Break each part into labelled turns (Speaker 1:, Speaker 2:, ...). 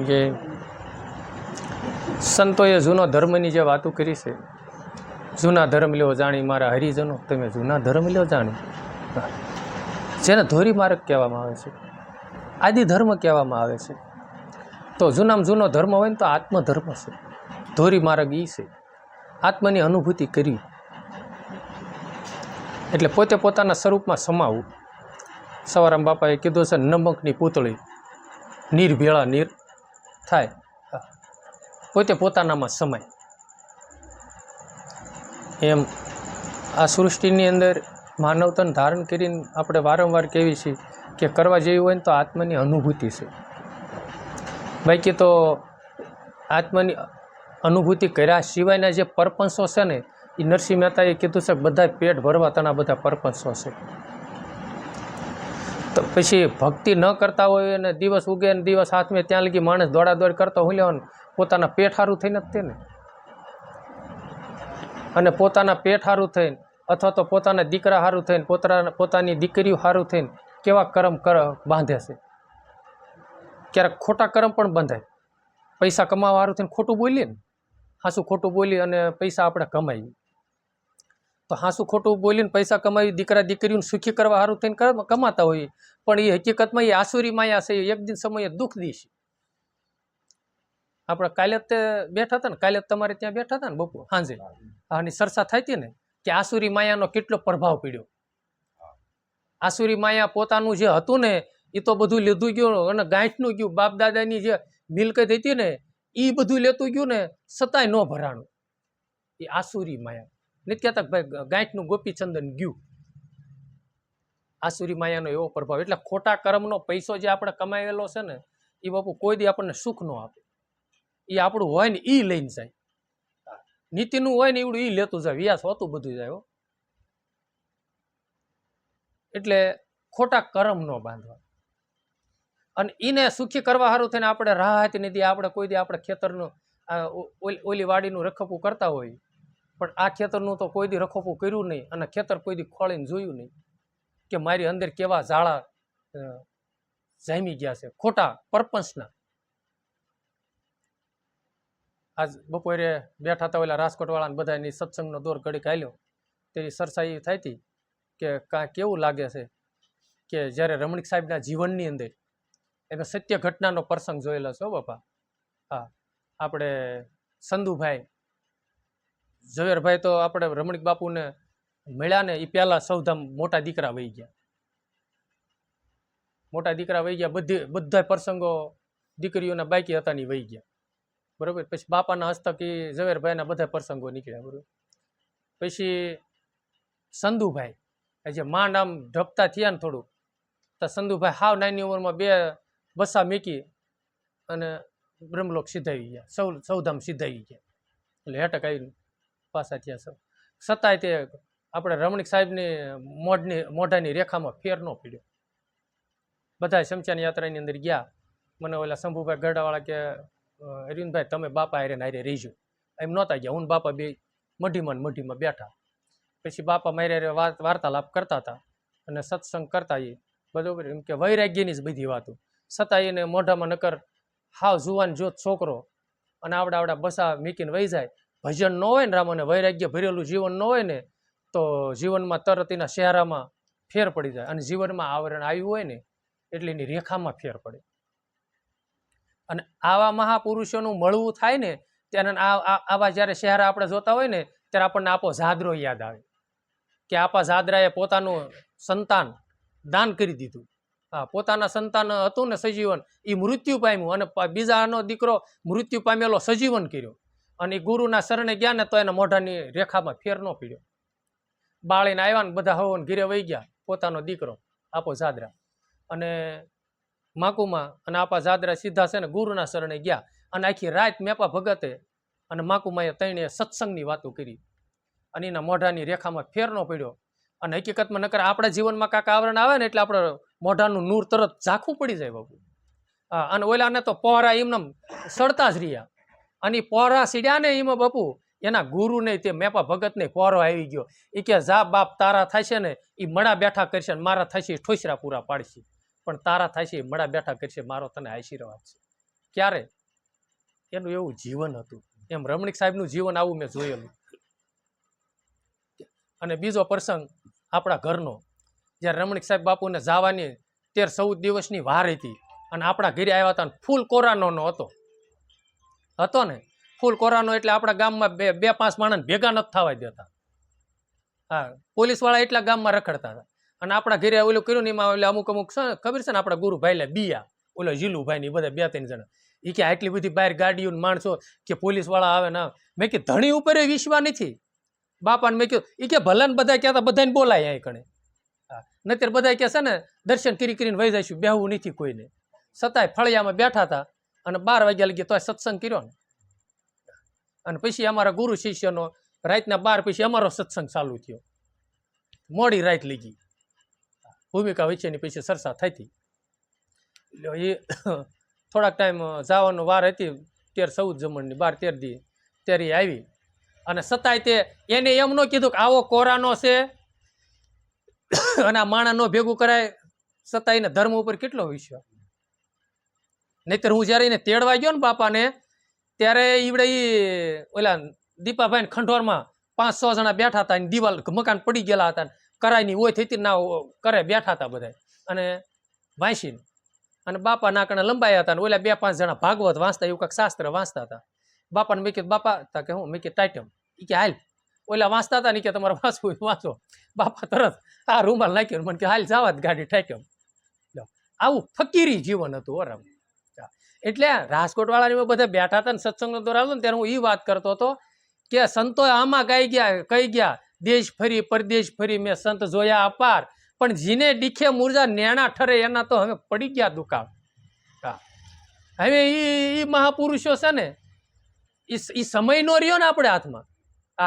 Speaker 1: કે સંતોએ જૂનો ધર્મની જે વાતો કરી છે, જૂના ધર્મ લ્યો જાણી મારા હરિજનો, તમે જૂના ધર્મ લ્યો જાણી, જેને ધોરી માર્ગ કહેવામાં આવે છે, આદિ ધર્મ કહેવામાં આવે છે. તો જૂનામાં જૂનો ધર્મ હોય ને તો આત્મધર્મ છે. ધોરી માર્ગ એ છે આત્માની અનુભૂતિ કરવી, એટલે પોતે પોતાના સ્વરૂપમાં સમાવવું. સવારામ બાપાએ કીધું છે, નમકની પૂતળી નીર ભેળા નીર થાય, પોતે પોતાનામાં સમાય. એમ આ સૃષ્ટિની અંદર માનવતન ધારણ કરીને આપણે વારંવાર કહેવી છીએ કે કરવા જેવી હોય ને તો આત્માની અનુભૂતિ છે. બાકી તો આત્માની અનુભૂતિ કર્યા સિવાયના જે પરપંચો છે ને, એ નરસિંહ મહેતાએ કીધું છે કે બધા પેટ ભરવા તના બધા પરપંચો છે. તો પછી ભક્તિ ન કરતા હોય અને દિવસ ઉગે ને દિવસ હાથમે ત્યાં લગી માણસ દોડાદોડ કરતો હું લેવાનું, પોતાના પેટ સારું થઈને જ તે ને. અને પોતાના પેટ સારું થઈને અથવા તો પોતાના દીકરા સારું થઈને પોતાની દીકરીઓ સારું થઈને કેવા કર્મ બાંધે છે. ક્યારેક ખોટા કર્મ પણ બંધાય. પૈસા કમાવા સારું થઈને ખોટું બોલીએ ને, હાસું ખોટું બોલી અને પૈસા આપણે કમાઈએ. તો હાસું ખોટું બોલીને પૈસા કમાવી દીકરા દીકરીઓને સુખી કરવા સારું થઈને કમાતા હોઈએ, પણ એ હકીકતમાં એ આસુરી માયા છે. એક દિન સમયે દુઃખ દીશે. આપણે કાલે તે બેઠા હતા ને, કાલે તમારે ત્યાં બેઠા હતા ને બપોર સાંજે, આની ચર્ચા થઈ હતી ને કે આસુરી માયાનો કેટલો પ્રભાવ પડ્યો. આસુરી માયા પોતાનું જે હતું ને એ તો બધું લીધું ગયું અને ગાંઠનું ગયું. બાપ દાદાની જે મિલકત હતી ને એ બધું લેતું ગયું ને, છતાંય ન ભરાણું. એ આસુરી માયા નથી કહેતા ભાઈ ગાંઠનું ગોપીચંદન ગયું. આસુરી માયાનો એવો પ્રભાવ. એટલે ખોટા કર્મનો પૈસો જે આપણે કમાયેલો છે ને, એ બાપુ કોઈ દી આપણને સુખ ન આપે. એ આપણું હોય ને એ લઈને જાય. નીતિનું હોય ને એવડું એ લેતું જાય, વ્યાસ હોતું બધું જાય. એટલે ખોટા કર્મ ન બાંધવા. અને એને સુખી કરવા સારું થઈને આપણે રાહત નથી. આપણે કોઈ દી આપણે ખેતરનું ઓલી વાડીનું રખપું કરતા હોય, પણ આ ખેતરનું તો કોઈ દી રખપું કર્યું નહીં અને ખેતર કોઈ દી ખોળીને જોયું નહીં કે મારી અંદર કેવા ઝાડા જામી ગયા છે ખોટા પરપંચના. આજ બપોરે બેઠા હતા ઓલા રાજકોટ વાળાને બધાની સત્સંગનો દોર ઘડીક હાલ્યો, તેની ચર્ચા એ થઈ હતી કે કેવું લાગે છે કે જ્યારે રમણીક સાહેબના જીવનની અંદર એનો સત્ય ઘટનાનો પ્રસંગ જોયેલો છે. બાપા હા, આપણે સંધુભાઈ ઝવેરભાઈ તો આપણે રમણીક બાપુને મળ્યા ને એ પહેલા સૌધા મોટા દીકરા વહી ગયા. મોટા દીકરા વહી ગયા, બધા પ્રસંગો દીકરીઓના બાકી હતા ની વહી ગયા. બરોબર. પછી બાપાના હસ્તક એ ઝવેરભાઈના બધા પ્રસંગો નીકળ્યા. બરોબર. પછી સંધુભાઈ જે માંડ આમ ઢપતા થયા ને થોડું, તો સંધુભાઈ હાવ નાની ઉંમરમાં 2 બસા મીકી અને બ્રહ્મલોક સીધાવી ગયા, સૌધામ સીધાવી ગયા. એટલે હેટક આવી પાછા થયા સૌ. છતાંય તે આપણે રમણીક સાહેબની મોઢાની રેખામાં ફેર ન પડ્યો. બધા શમશાન યાત્રાની અંદર ગયા. મને ઓલા શંભુભાઈ ગરડાવાળા કે અરવિંદભાઈ તમે બાપા હારે રહીજો. એમ નહોતા ગયા. હું બાપા બે મઢીમાં બેઠા. પછી બાપા મારે વાર્તાલાપ કરતા હતા અને સત્સંગ કરતા એ બરોબર. એમ કે વૈરાગ્યની જ બધી વાતો. છતાં એને મોઢામાં નકર હાવ જુવાન જોત છોકરો અને આવડા બસા મીકીને વહી જાય. ભજન ન હોય ને રામ અને વૈરાગ્ય ભરેલું જીવન ન હોય ને તો જીવનમાં તરત એના ચહેરામાં ફેર પડી જાય. અને જીવનમાં આવરણ આવ્યું હોય ને એટલે એની રેખામાં ફેર પડે. અને આવા મહાપુરુષોનું મળવું થાય ને ત્યારે આવા જ્યારે ચહેરા આપણે જોતા હોય ને ત્યારે આપણને આપો જાદરો યાદ આવે કે આપા જાદરાએ પોતાનું સંતાન દાન કરી દીધું. હા, પોતાના સંતાન હતું ને સજીવન, એ મૃત્યુ પામ્યું અને બીજાનો દીકરો મૃત્યુ પામેલો સજીવન કર્યો. અને ગુરુના શરણે ગયા ને તો એના મોઢાની રેખામાં ફેર ન પડ્યો. બાળીને આવ્યા ને બધા હવન ઘીરે વહી ગયા. પોતાનો દીકરો આપો જાદરા અને માકુમાં અને આપા જાદરા સીધા છે ને ગુરુના શરણે ગયા. અને આખી રાત મેપા ભગતે અને માકુમાએ ત્રણે સત્સંગની વાતો કરી અને એના મોઢાની રેખામાં ફેર ન પડ્યો. અને હકીકતમાં નકર આપણા જીવનમાં કાંક આવરણ આવે ને એટલે આપણે મોઢાનું નૂર તરત ઝાંખું પડી જાય બાપુ. હા, અને ઓલાને તો પહોરા એમને સડતા જ રહ્યા. અને પહોરા સીડ્યા ને એમાં બાપુ એના ગુરુ ને તે મેપા ભગત ને પહોરો આવી ગયો. એ કે જા બાપ તારા થાય છે ને એ મડા બેઠા કરશે ને મારા થાય છે ઠોસરા પૂરા પાડશે, પણ તારા થાય છે મડા બેઠા કરશે મારો તને આશીર્વાદ છે. ક્યારે એનું એવું જીવન હતું. એમ રમણીક સાહેબનું જીવન આવું મેં જોયેલું. અને બીજો પ્રસંગ આપણા ઘરનો, જ્યારે રમણીક સાહેબ બાપુને જવાની 13-14 દિવસની વાર હતી અને આપણા ઘરે આવ્યા હતા. ફૂલ કોરાનો હતો ને, ફૂલ કોરાનો એટલે આપણા ગામમાં 2-5 માણસ ભેગા નથી થવા દેતા. હા, પોલીસવાળા એટલા ગામમાં રખડતા હતા. અને આપણા ઘરે ઓલું કર્યું ને એમાં એટલે અમુક ખબર છે ને, આપણા ગુરુભાઈ લે બીયા ઓલો જીલુભાઈ ની બધા 2-3 જણા એ કે આટલી બધી બહાર ગાડીઓ માણસો કે પોલીસવાળા આવે ના. મેં કે ધણી ઉપર વિશ્વાસ નથી બાપાને. મેં કહ્યું એ કે ભલે ને બધા કહેતા બધાને બોલાય અહીં કણે. હા, નતર બધા કે છે ને દર્શન કરીને વહી જઈશું, બેહવું નથી કોઈને. છતાંય ફળિયામાં બેઠા હતા અને 12 વાગ્યા લગી તો સત્સંગ કર્યો ને. અને પછી અમારા ગુરુ શિષ્યનો રાતના 12 પછી અમારો સત્સંગ ચાલુ થયો. મોડી રાત લગી ભૂમિકા વચ્ચેની પછી ચર્ચા થઈ હતી. એ થોડાક ટાઈમ જવાનો વાર હતી 13-14 જમણની 12-13 દી ત્યારે આવી. અને છતાંય તે એને એમ ન કીધું કે આવો કોરાનો છે અને આ માણા નો ભેગું કરાય. છતાં એને ધર્મ ઉપર કેટલો વિશ્વાસ. નહીતર હું જયારે એને તેડવા ગયો ને બાપાને, ત્યારે ઈવડે ઓલા દીપાભાઈ ખંડોરમાં 5-6 જણા બેઠા હતા. દિવાલ મકાન પડી ગયેલા હતા. કરાયની ઓય થઈ ના કરે બેઠા હતા બધા અને વાંચીને. અને બાપા નાકણે લંબાયા હતા. ઓલા 2-5 જણા ભાગવત વાંચતા, એવું કાંઈક શાસ્ત્ર વાંચતા હતા. બાપાને મેં કીધું બાપા તા કે હું મેં કીધું ટાઈટમ એ કે હાલ. ઓલા વાંચતા હતા ને કે તમારે વાંચવું વાંચો. બાપા તરત આ રૂમાલ નાખ્યો મને કે હાલ જવા જ ગાડી ટાઈટમ. આવું ફકીરી જીવન હતું ઓરામ. એટલે રાજકોટ વાળાની બધા બેઠા હતા ને સત્સંગનો દોર આવ્યો ને ત્યારે હું એ વાત કરતો હતો કે સંતો આમાં કઈ ગયા દેશ ફરી પરદેશ ફરી મેં સંત જોયા અપાર, પણ જીને દીખે મુરજા નેણા ઠરે એના તો હવે પડી ગયા દુકાળ. હવે એ મહાપુરુષો છે ને એ સમય નો રહ્યો ને આપણે હાથમાં.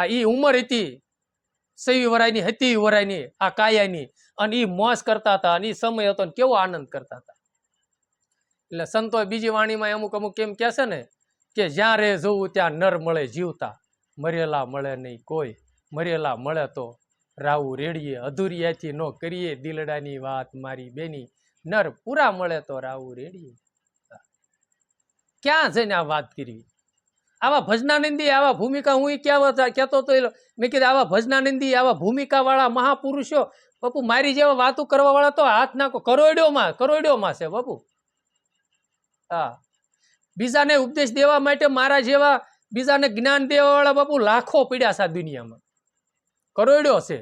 Speaker 1: એ ઉંમર હતી 26 વરાયની 27 વરાયની આ કાયાની, અને એ મોજ કરતા હતા અને એ સમય હતો ને કેવો આનંદ કરતા હતા. એટલે સંતો બીજી વાણીમાં અમુક કેમ કે છે ને કે જ્યાં રે જોવું ત્યાં નર મળે જીવતા, મરેલા મળે નહીં કોઈ, મરેલા મળે તો રાવું રેડીએ, અધૂરિયાથી નો કરીએ દિલડાની વાત મારી બેની, નર પૂરા મળે તો રાવું રેડીએ. ક્યાં જઈને આ વાત કરવી? આવા ભજનાનંદી આવા ભૂમિકા હું કહેતો તો મેં કીધું આવા ભજનાનંદી આવા ભૂમિકા વાળા મહાપુરુષો બાપુ મારી જેવા વાતો કરવા વાળા તો હાથ નાખો કરોડોમાં છે બાપુ. હા, બીજાને ઉપદેશ દેવા માટે મારા જેવા બીજાને જ્ઞાન દેવા વાળા બાપુ લાખો પીડ્યા છે દુનિયામાં, કરોડો છે.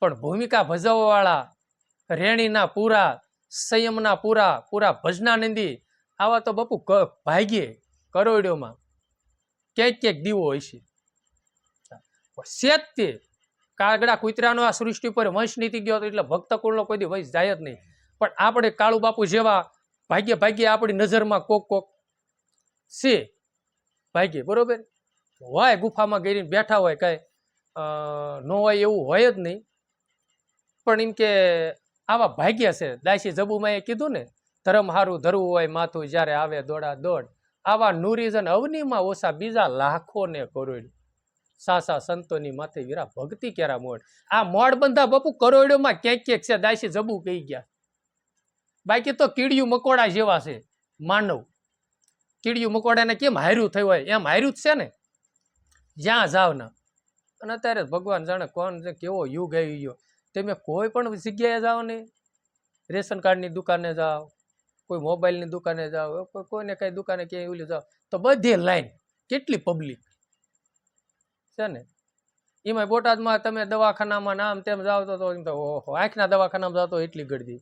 Speaker 1: પણ ભૂમિકા ભજવવા વાળા રેણીના પૂરા, સંયમના પૂરા ભજનાનંદી આવા તો બાપુ ભાગ્યે કરોડોમાં ક્યાંક દીવો હોય છે. તે કાગડા કૂતરાનો આ સૃષ્ટિ પર વંશ નીતિ ગયો એટલે ભક્ત કુળનો કોઈ દી વંશ જાય જ નહીં. પણ આપણે કાળુ બાપુ જેવા ભાગ્ય આપણી નજરમાં કોક છે ભાગ્ય, બરોબર હોય ગુફામાં ગઈને બેઠા હોય, કઈ ન હોય એવું હોય જ નહીં. પણ એમ કે આવા ભાગ્ય છે. દાસી જબુમાં એ કીધું ને, ધર્મ હારું ધરવું હોય માથું જ્યારે આવે દોડા દોડ, આવા નુરીજન અવનીમાં ઓછા બીજા લાખો ને કરોડ, સાસા સંતોની માથે વીરા ભક્તિ કેરા મોડ. આ મોડ બંધા બાપુ કરોડોમાં ક્યાંક છે. દાસી જબુ કહી ગયા. બાકી તો કીડિયું મકોડા જેવા છે માનવ. કીડિયું મકોડાને કેમ હાર્યું થયું હોય એમ હાર્યું જ છે ને જ્યાં જાવ ના. અને અત્યારે ભગવાન જાણે કોણ કેવો યુગ આવી ગયો. તમે કોઈ પણ જગ્યાએ જાઓ ને, રેશન કાર્ડની દુકાને જાઓ, કોઈ મોબાઈલની દુકાને જાઓ, કોઈને કઈ દુકાને ક્યાંય ઓલી જાઓ તો બધી લાઈન, કેટલી પબ્લિક છે ને. એમાં બોટાદમાં તમે દવાખાનામાં નામ તેમ જાઓ તો ઓહો, આંખના દવાખાનામાં જાઓ તો એટલી ગળદી,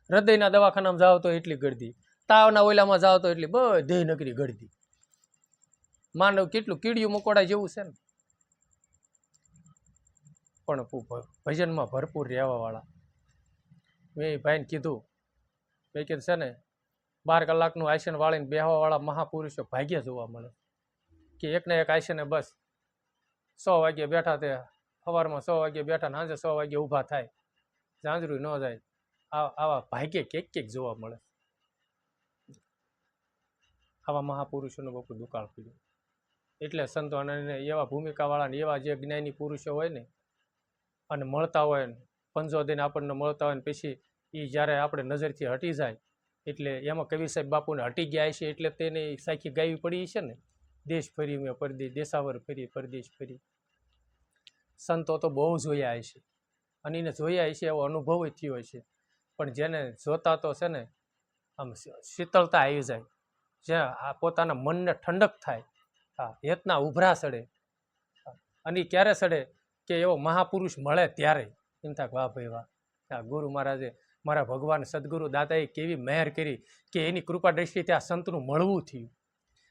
Speaker 1: હૃદયના દવાખાનામાં જાઓ તો એટલી ગળદી, તાવના ઓલામાં જાઓ તો એટલી બધે નગરી ગળદી. માનવ કેટલું કીડિયું મકોડા જેવું છે ને. પણ ભજનમાં ભરપૂર રહેવા વાળા. મેં ભાઈને કીધું, મેં કીધું છે ને 12 કલાકનું આસન વાળીને બેહવા વાળા મહાપુરુષો ભાગ્ય જોવા મળે. કે એકને એક આસને બસ 100 વાગ્યે બેઠા, તે સવારમાં 100 વાગ્યે બેઠા, સાંજે 100 વાગ્યે ઊભા થાય, ઝાંઝરું ન જાય. આવા ભાગ્ય કેક જોવા મળે. આવા મહાપુરુષોનું બાપુ દુકાળ પીડ્યું. એટલે સંતો અને એવા ભૂમિકા વાળા એવા જે જ્ઞાની પુરુષો હોય ને અને મળતા હોય ને, પંજો દઈને આપણને મળતા હોય ને પછી એ જ્યારે આપણે નજરથી હટી જાય એટલે એમાં કવિ સાહેબ બાપુને હટી ગયા છે એટલે તેને સાખી ગાવી પડી છે ને, દેશ ફરી મેં પરદેશ, દેશાવર ફરી પરદેશ ફરી. સંતો તો બહુ જોયા છે અને એને જોયા છે એવો અનુભવ થયો છે, પણ જેને જોતા તો છે ને આમ શીતળતા આવી જાય, જ્યાં પોતાના મનને ઠંડક થાય, હા, હેતના ઉભરા સડે. અને ક્યારે સડે કે એવો મહાપુરુષ મળે ત્યારે એમ થાય વાહ ભાઈ વાહ, આ ગુરુ મહારાજે, મારા ભગવાન સદગુરુ દાદાએ કેવી મહેર કરી કે એની કૃપા દ્રષ્ટિથી આ સંતનું મળવું થયું.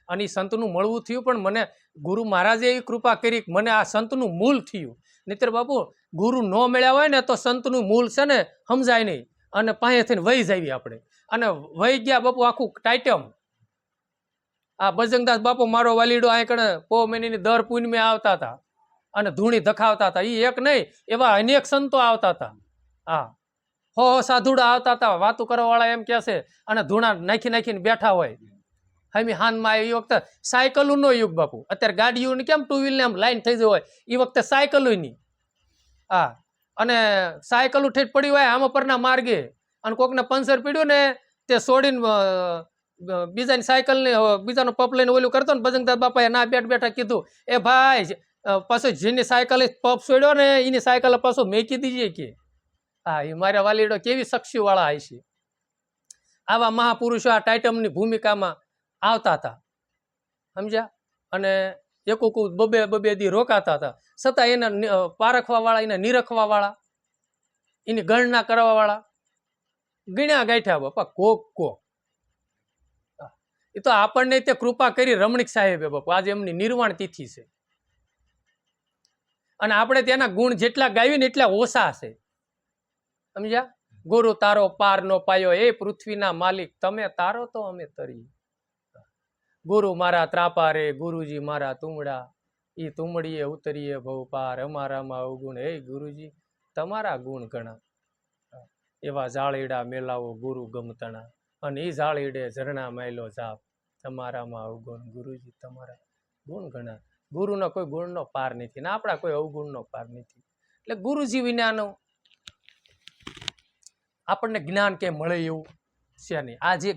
Speaker 1: અને એ સંતનું મળવું થયું, પણ મને ગુરુ મહારાજે એવી કૃપા કરી કે મને આ સંતનું મૂળ થયું. નહીતર બાપુ ગુરુ ન મળ્યા હોય ને તો સંતનું મૂળ છે ને સમજાય નહીં, અને પાસે થઈને વહી જાવી આપણે, અને વહી ગયા બાપુ આખું ટાઈટમ. આ બજરંગદાસ બાપુ મારો વાલીડો આ કણે પો મહિનાની દર પૂનમે આવતા હતા અને ધૂણી ધખાવતા હતા. એ એક નહીં, એવા અનેક સંતો આવતા હતા. હા, હો સાધુડા આવતા હતા, વાતું કરવા વાળા એમ કે છે, અને ધૂણા નાખી નાખીને બેઠા હોય. હમી હાનમાં એ વખતે સાયકલું નો યુગ બાપુ, અત્યારે ગાડીઓની કેમ ટુ વ્હીલ ને આમ લાઈન થઈ જાય હોય, એ વખતે સાયકલું નહીં. હા, અને સાયકલું ઠેઠ પડી હોય આમાં પરના માર્ગે, અને કોકને પંચર પીડ્યું ને તે છોડીને બીજાની સાયકલ ને બીજાનો પપ લઈને ઓલું કરતો ને, બજરંગદાસ બાપાએ ના બેઠા કીધું, એ ભાઈ પાછું જેની સાયકલ પપ છોડ્યો ને એની સાયકલ પાછું મેકી દીજે કે. હા, એ મારા વાલીડો કેવી શક્તિ વાળા હોય છે. આવા મહાપુરુષો આ ટાઇટમની ભૂમિકામાં આવતા હતા, સમજ્યા. અને એક બબે દી રોકાતા હતા, છતાં એને પારખવા વાળા, એને નિરખવા વાળા, એની ગણના કરવા વાળા ગણ્યા ગાંઠ્યા બાપા કોક. એ તો આપણને તે કૃપા કરી રમણીક સાહેબે બાપુ, આજે એમની નિર્વાણ તિથિ છે, અને આપણે તેના ગુણ જેટલા ગાવી ને એટલા ઓછા છે, સમજ્યા. ગુરુ તારો પાર નો પાયો, એ પૃથ્વીના માલિક તમે તારો તો અમે તરી. ગુરુ મારા ત્રાપા રે, ગુરુજી મારા તુમડા, ઈ તુમડીએ ઉતરીએ ભવ પાર, અમારામાં અવગુણ હે ગુરુજી તમારા ગુણ ઘણા. એવા જાળીડા મેલાવો ગુરુ ગમતણા, અને એ જાળીડે ઝરણા માયલો જાપ, તમારામાં અવગુણ ગુરુજી તમારા ગુણ ઘણા. ગુરુનો કોઈ ગુણનો પાર નથી ને આપણા કોઈ અવગુણનો પાર નથી. એટલે ગુરુજી વિનાનું આપણને જ્ઞાન કે મળે એવું છે નહીં. આ જે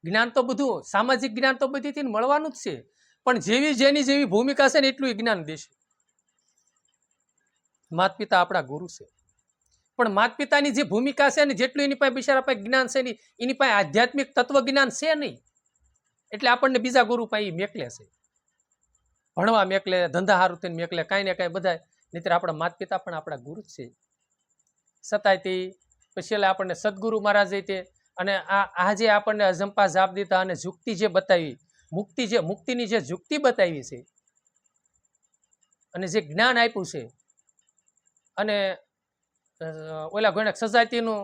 Speaker 1: જ્ઞાન તો બધું સામાજિક જ્ઞાન તો બધીથી મળવાનું જ છે, પણ જેની જેવી ભૂમિકા છે ને એટલું જ્ઞાન દેશે. માતા પિતા આપણા ગુરુ છે, પણ માતા પિતાની જે ભૂમિકા છે ને જેટલું એની પાસે બિચારા પાસે જ્ઞાન છે નહીં, એની પાસે આધ્યાત્મિક તત્વ જ્ઞાન છે નહીં, એટલે આપણને બીજા ગુરુ પાસે મેકલે છે, ભણવા મેકલે, ધંધા હારું થઈને મેકલે, કાંઈ ને કાંઈ બધા. નહીતર આપણા માતા પિતા પણ આપણા ગુરુ જ છે. છતાંય તે પછી આપણને સદગુરુ મહારાજે તે, અને આજે આપણને અજંપા જાપ દીધા અને જુક્તિ જે બતાવી, મુક્તિની જે જુક્તિ બતાવી છે, અને જે જ્ઞાન આપ્યું છે, અને ઓલા ગણક સજાતીનું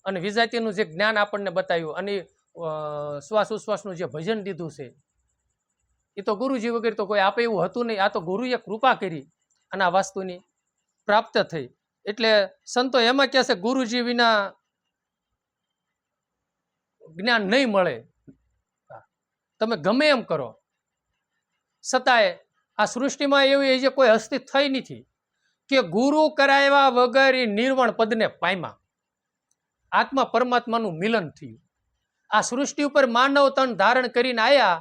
Speaker 1: અને વિજાતીનું જે જ્ઞાન આપણને બતાવ્યું, અને શ્વાસ ઉશ્વાસનું જે ભજન દીધું છે, એ તો ગુરુજી વગેરે તો કોઈ આપે એવું હતું નહીં. આ તો ગુરુએ કૃપા કરી અને આ વસ્તુની પ્રાપ્ત થઈ. એટલે સંતો એમાં કહે છે ગુરુજી વિના જ્ઞાન નહીં મળે, તમે ગમે એમ કરો. છતાંય આ સૃષ્ટિમાં એવી જે કોઈ હસ્તી થઈ નથી કે ગુરુ કરાવ્યા વગર એ નિર્વાણ પદને પામ્યા, આત્મા પરમાત્માનું મિલન થયું. આ સૃષ્ટિ ઉપર માનવ તન ધારણ કરીને આવ્યા,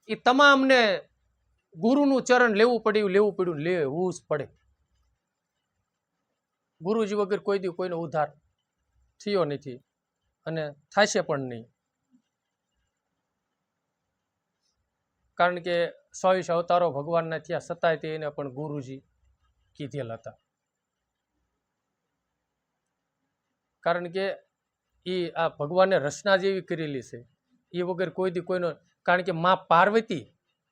Speaker 1: એ તમામને ગુરુનું ચરણ લેવું પડ્યું લેવું જ પડે. ગુરુજી વગર કોઈ દી કોઈનો ઉદ્ધાર થયો નથી અને થશે પણ નહીં. કારણ કે 24 અવતારો ભગવાનના થયા, છતાંય તેને પણ ગુરુજી કીધેલ હતા. કારણ કે એ આ ભગવાને રચના જેવી કરેલી છે, એ વગર કોઈ દી કોઈનો. કારણ કે માં પાર્વતી,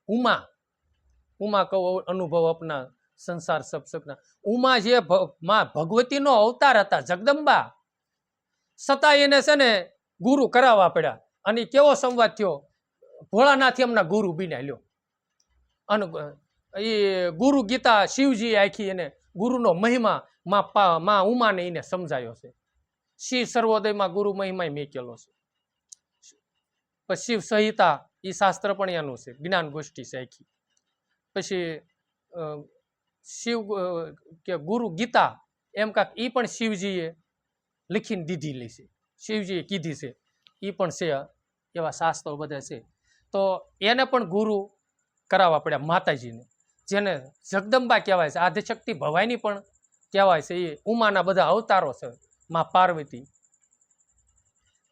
Speaker 1: ઉમા કહો અનુભવ અપના સંસાર સબ સપના, ઉમા જે માં ભગવતીનો અવતાર હતા, જગદંબા, છતાં એને છે ને ગુરુ કરાવવા પડ્યા. અને કેવો સંવાદ થયો, ભોળાનાથ એમના ગુરુ બન્યા લ્યો. અને એ ગુરુ ગીતા શિવજી આખી એને ગુરુનો મહિમા માં ઉમાને એને સમજાયો છે. શિવ સર્વોદયમાં ગુરુ મહિમા મેકેલો છે. પછી શિવ સંહિતા એ શાસ્ત્ર પણ એનું છે, જ્ઞાન ગોષ્ઠી છે આખી. પછી શિવ કે ગુરુ ગીતા એમ કાંક એ પણ શિવજીએ લખીને દીધેલી છે, શિવજીએ કીધી છે. એ પણ છે, એવા શાસ્ત્રો બધા છે. તો એને પણ ગુરુ કરાવવા પડ્યા માતાજીને, જેને જગદંબા કહેવાય છે, આદ્યશક્તિ ભવાની પણ કહેવાય છે. એ ઉમાના બધા અવતારો છે, માં પાર્વતી.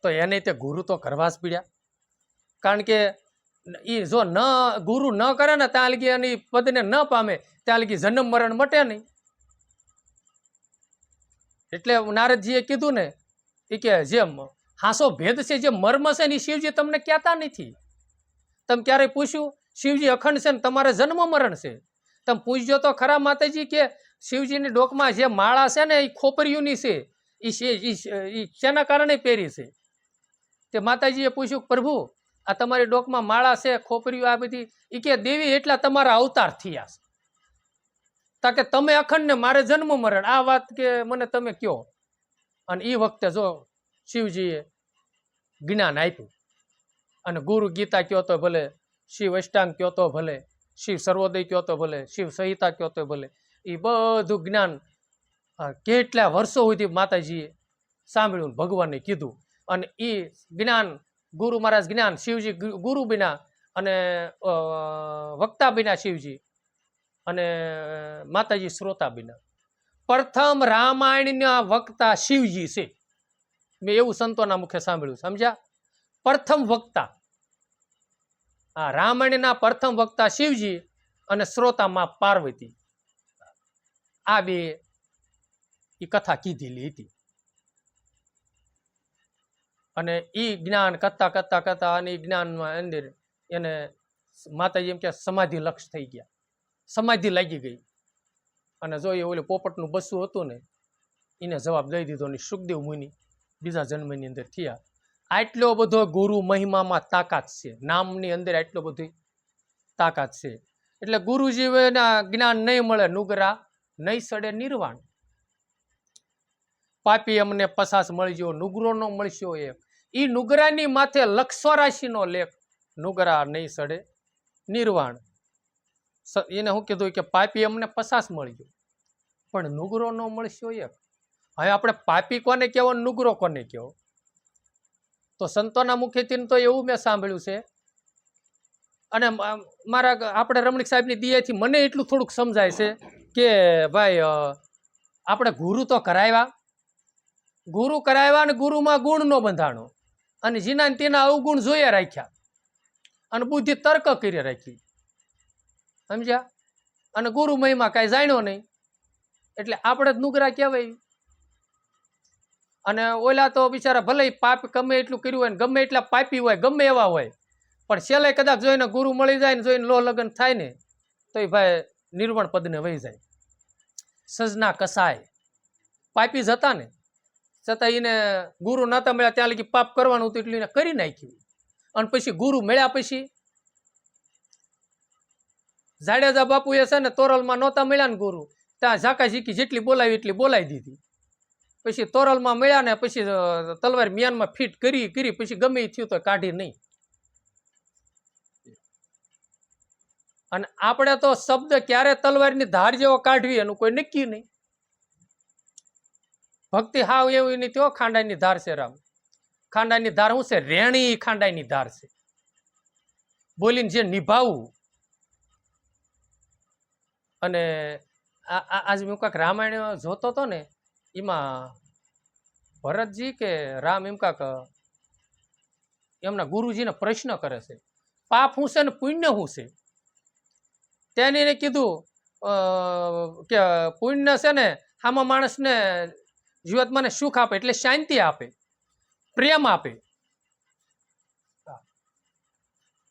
Speaker 1: તો એને તે ગુરુ તો કરવા જ પડ્યા, કારણ કે એ જો ન ગુરુ ન કરે ને ત્યાં લગી એની પદને ન પામે, ત્યાં લગી જન્મ મરણ મટે નહીં. એટલે નારદજીએ કીધું ને એ કે જે હાસો ભેદ છે, જે મર્મ છે ને, એ શિવજી તમને કહેતા નથી. તમે ક્યારેય પૂછ્યું? શિવજી અખંડ છે ને તમારે જન્મ મરણ છે. તમે પૂછજો તો ખરા માતાજી કે શિવજીની ડોકમાં જે માળા છે ને એ ખોપરીઓની છે, એ શેના કારણે પહેરી છે? તે માતાજીએ પૂછ્યું, પ્રભુ આ તમારી ડોકમાં માળા છે, ખોપરીઓ આ બધી, એ કે દેવી એટલા તમારા અવતાર થયા છે, તાકે તમે અખંડ ને મારે જન્મ મરણ, આ વાત કે મને તમે કયો. અને એ વખતે જો શિવજીએ જ્ઞાન આપ્યું, અને ગુરુ ગીતા કયો તો ભલે, શિવ અષ્ટાંગ કયો તો ભલે, શિવ સર્વોદય કયો તો ભલે, શિવ સંહિતા કયો તો ભલે, એ બધું જ્ઞાન કેટલા વર્ષો સુધી માતાજીએ સાંભળ્યું, ભગવાને કીધું. અને એ જ્ઞાન ગુરુ મહારાજ જ્ઞાન, શિવજી ગુરુ બિના અને વક્તા બિના શિવજી, અને માતાજી શ્રોતા બિના. પ્રથમ રામાયણના વક્તા શિવજી છે. મેં એવું સંતોના મુખે સાંભળ્યું, સમજ્યા? પ્રથમ વક્તા, આ રામાયણના પ્રથમ વક્તા શિવજી અને શ્રોતામાં પાર્વતી. આ બે એ કથા કીધેલી હતી. અને એ જ્ઞાન કરતા કરતા કરતા અને જ્ઞાનમાં અંદર એને માતાજી એમ કે સમાધિ લક્ષ થઈ ગયા, સમાધિ લાગી ગઈ. અને જો એ ઓલું પોપટનું બસું હતું ને, એને જવાબ દઈ દીધો ને સુખદેવ મુનિ બીજા જન્મની અંદર થયા. આટલો બધો ગુરુ મહિમામાં તાકાત છે, નામની અંદર આટલો બધી તાકાત છે. એટલે ગુરુજીના જ્ઞાન નહીં મળે નુગરા નહીં સડે નિર્વાણ. પાપી અમને પસાસ મળજો, નુગરો નો મળશો એક. ઈ નુગરાની માથે 184નો લેખ, નુગરા નહીં સડે નિર્વાણ. એને શું કીધું કે પાપી અમને પસાસ મળજો, પણ નુગરો નો મળશો એક. હવે આપણે પાપી કોને કહેવો, નુગરો કોને કહેવો? તો સંતોના મુખેથી તો એવું મેં સાંભળ્યું છે. અને મારા આપણે રમણીક સાહેબની દિયાથી મને એટલું થોડુંક સમજાય છે કે ભાઈ આપણે ગુરુ તો કરાવ્યા, ગુરુ કરાવ્યા અને ગુરુમાં ગુણ નો બંધાણો, અને જીના તેના અવગુણ જોયા રાખ્યા, અને બુદ્ધિ તર્ક કરી રાખી, સમજ્યા? અને ગુરુ મહિમા કાંઈ જાણ્યો નહીં, એટલે આપણે જ નુગરા કહેવાય. અને ઓલા તો બિચારા ભલે પાપ ગમે એટલું કર્યું હોય ને, ગમે એટલા પાપી હોય, ગમે એવા હોય, પણ છેલ્લે કદાચ જોઈને ગુરુ મળી જાય ને, જોઈને લો લગ્ન થાય ને, તો એ ભાઈ નિર્વાણ પદને વહી જાય. સજના કસાય પાપી જ હતા ને, છતાં એને ગુરુ નતા મળ્યા ત્યાં લગી પાપ કરવાનું હતું, એટલે એને કરી નાખ્યું. અને પછી ગુરુ મળ્યા પછી જાડેજા બાપુ એ છે ને તોરલમાં નહોતા મળ્યા ને ગુરુ, ત્યાં ઝાકા ઝીકી જેટલી બોલાવી એટલી બોલાવી દીધી. પછી તોરલમાં મળ્યા ને પછી તલવાર મિયાનમાં ફિટ કરી પછી ગમે એ થયું તો કાઢી નહીં. અને આપણે તો શબ્દ ક્યારે તલવારની ધાર જેવો કાઢવી એનું કોઈ નક્કી નહીં. ભક્તિ હાવ એવું નહીં થયો, ખાંડાની ધાર છે રામ. ખાંડાની ધાર શું છે? રેણી ખાંડાની ધાર છે. બોલીને જે નિભાવવું. અને આજ હું કાંક રામાયણ જોતો હતો ને, એમાં ભરતજી કે રામ એમ કાંક એમના ગુરુજીને પ્રશ્ન કરે છે, પાપ શું છે ને પુણ્ય શું છે? તેને કીધું કે પુણ્ય છે ને આમાં માણસને જીવાત્માને સુખ આપે, એટલે શાંતિ આપે, પ્રેમ આપે.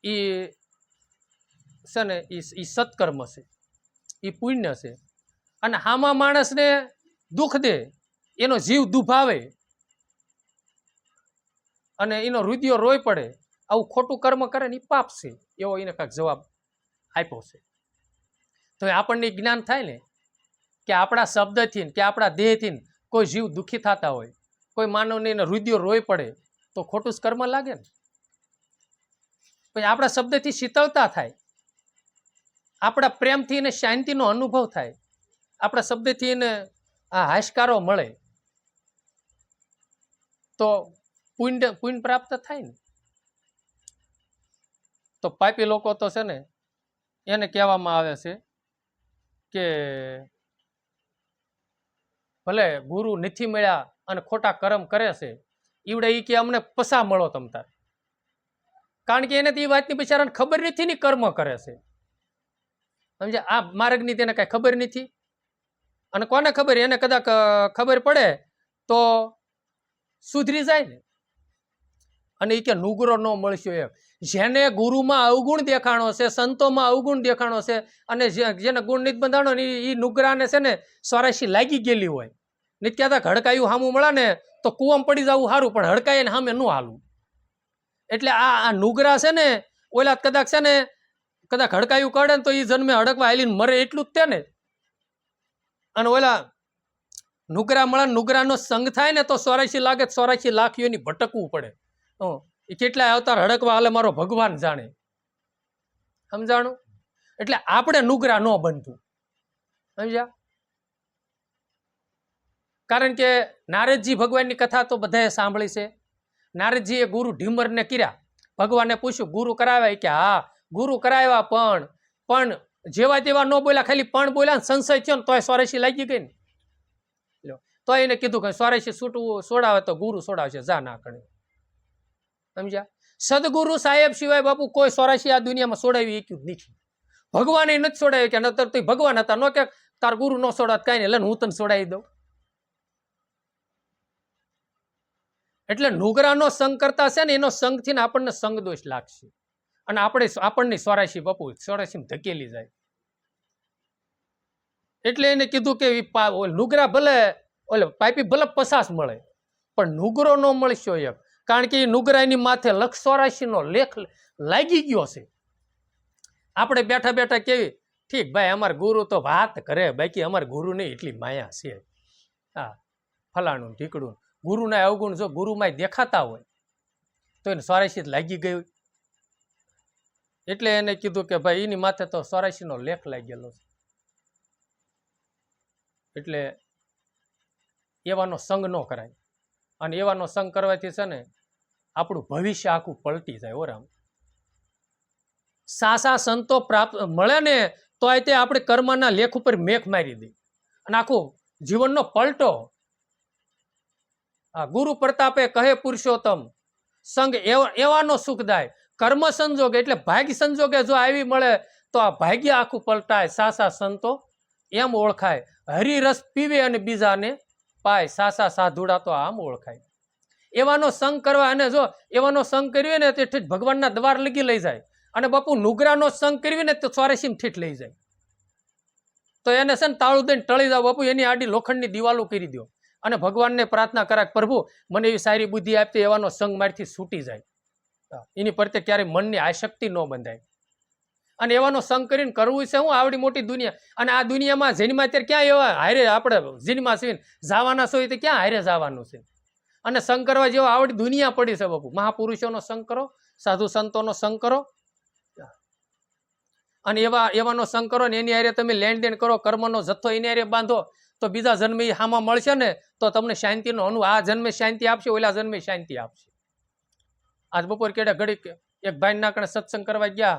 Speaker 1: એ છે ને એ સત્કર્મ છે, એ પુણ્ય છે. અને આમાં માણસને દુઃખ દે, એનો જીવ દુભાવે અને એનો હૃદય રોય પડે, આવું ખોટું કર્મ કરે ને એ પાપ છે. એવો એને કાંઈક જવાબ આપ્યો છે. તો આપણને જ્ઞાન થાય ને કે આપણા શબ્દથી કે આપણા દેહથી કોઈ જીવ દુઃખી થતા હોય, કોઈ માનવને એને હૃદય રોય પડે, તો ખોટું જ કર્મ લાગે ને. પછી આપણા શબ્દથી શીતળતા થાય, આપણા પ્રેમથી એને શાંતિનો અનુભવ થાય, આપણા શબ્દથી એને આ હાશકારો મળે, તો પુણ્ય પ્રાપ્ત થાય ને. તો પાપી લોકો તો છે ને એને કહેવામાં આવે છે કે ભલે ગુરુ નથી મળ્યા અને ખોટા કર્મ કરે છે, ઈવડે ઈ કે અમને પસા મળો તમ તાર, કારણ કે એને તો એ વાતની બિચારાને ખબર નથી ને કર્મ કરે છે. સમજે આ માર્ગની તેને કઈ ખબર નથી. અને કોને ખબર, એને કદાચ ખબર પડે તો સુધરી જાય ને. અને એ કે નુગરો ન મળશો એમ. જેને ગુરુમાં અવગુણ દેખાણો છે, સંતોમાં અવગુણ દેખાણો છે, અને જેને ગુણ નથી બંધાણો ને એ નુગરાને છે ને સ્વરાશી લાગી ગયેલી હોય. નથી કહેતા હડકાયું સામું મળે ને તો કુવામાં પડી જવું સારું, પણ હડકાય ને સામે ન હાલવું. એટલે આ નુગરા છે ને ઓલા કદાચ છે ને કદાચ હડકાયું કાઢે ને તો એ જન્મે હડકવા હાલીને મરે એટલું જ તે ને. અને ઓલા નુગરા મળે, નુગરાનો સંગ થાય ને તો 84 લાગે, 84 લાખ યોની ભટકવું પડે. એ કેટલાય અવતાર હડકવા હાલે મારો ભગવાન જાણે. સમજાણું? એટલે આપણે નુગરા ન બનતું. સમજ્યા? કારણ કે નારદજી ભગવાનની કથા તો બધાએ સાંભળી છે. નારદજીએ ગુરુ ઢીમરને કર્યા, ભગવાનને પૂછ્યું ગુરુ કરાવ્યા? કે હા ગુરુ કરાવ્યા, પણ જેવા તેવા ન બોલ્યા, ખાલી પણ બોલ્યા ને સંશય થયો ને તોય 84 લાગી ગઈ ને. તો એને કીધું કે 84 છૂટવું છોડાવે તો ગુરુ છોડાવશે, જા ના કરે. સમજ્યા? સદગુરુ સાહેબ સિવાય બાપુ કોઈ 84 આ દુનિયામાં છોડાવી શક્યું જ નથી. ભગવાને નથી છોડાવ્યું, કે નતર તો ભગવાન હતા, નો કે તાર ગુરુ ન છોડાત કઈ નહીં, હું તને છોડાવી દઉં. એટલે નુગરાનો સંગ કરતા છે ને એનો સંગથી ને આપણને સંગ દોષ લાગશે, અને આપણને 84 બાપુ 84 ધકેલી જાય. એટલે એને કીધું કે નુગરા ભલે ઓલે પાઇપી ભલે 50 મળે, પણ નુગરો ન મળશો એક, કારણ કે એ નુગરાની માથે 184 નો લેખ લાગી ગયો છે. આપણે બેઠા બેઠા કેવી ઠીક ભાઈ અમારા ગુરુ તો વાત કરે, બાકી અમારા ગુરુ નહીં એટલી માયા છે. હા ફલાણું ઢીકડું ગુરુના અવગુણ જો ગુરુમાં દેખાતા હોય તો એને 84 લાગી ગયું. એટલે એને કીધું કે ભાઈ એની માથે તો 84 નો લેખ લાગેલો છે. એટલે એવાનો સંગ ન કરાય, અને એવાનો સંગ કરવાથી છે ને આપણું ભવિષ્ય આખું પલટી જાય. ઓરામ સાસા સંતો પ્રાપ્ત મળે ને તો તે આપણે કર્મના લેખ ઉપર મેઘ મારી દે અને આખું જીવનનો પલટો. આ ગુરુ પ્રતાપે કહે પુરુષોત્તમ સંગ એવાનો સુખદાય, કર્મ સંજોગે એટલે ભાગ્ય સંજોગે જો આવી મળે તો આ ભાગ્ય આખું પલટાય. સાસા સંતો એમ ઓળખાય, હરિરસ પીવે અને બીજાને પાય, સાસા સાધુડા તો આમ ઓળખાય. એવાનો સંગ કરવા, અને જો એવાનો સંગ કર્યો ને તે ઠીક ભગવાનના દ્વાર લગી લઈ જાય. અને બાપુ નુગરાનો સંગ કરવી ને તો 84 ઠીઠ લઈ જાય. તો એને છે ને તાળું દઈને ટળી જાવ બાપુ, એની આડી લોખંડની દિવાલો કરી દો અને ભગવાનને પ્રાર્થના કરાય પ્રભુ મને એવી સારી બુદ્ધિ આપતી, એવાનો સંગ મારથી છૂટી જાય, એની પ્રત્યે ક્યારેય મનની આસક્તિ ન બંધાય. અને એવાનો સંગ કરીને કરવું છે હું આવડી મોટી દુનિયા, અને આ દુનિયામાં જેનીમાં અત્યારે ક્યાં એવા હારે આપણે જેનીમાં છે જવાના છો તો ક્યાં હારે જવાનું છે. અને સંગ કરવા જેવા આવડી દુનિયા પડી છે બાપુ. મહાપુરુષોનો સંગ કરો, સાધુ સંતોનો સંગ કરો, અને એવાનો સંગ કરો ને એની હારે તમે લેણ દેણ કરો, કર્મનો જથ્થો એની હારે બાંધો, તો બીજા જન્મે હામાં મળશે ને તો તમને શાંતિનો આ જન્મે શાંતિ આપશે, ઓલા જન્મે શાંતિ આપશે. આજ બપોર કેડે ઘડીક એક ભાઈ ના કણે સત્સંગ કરવા ગયા,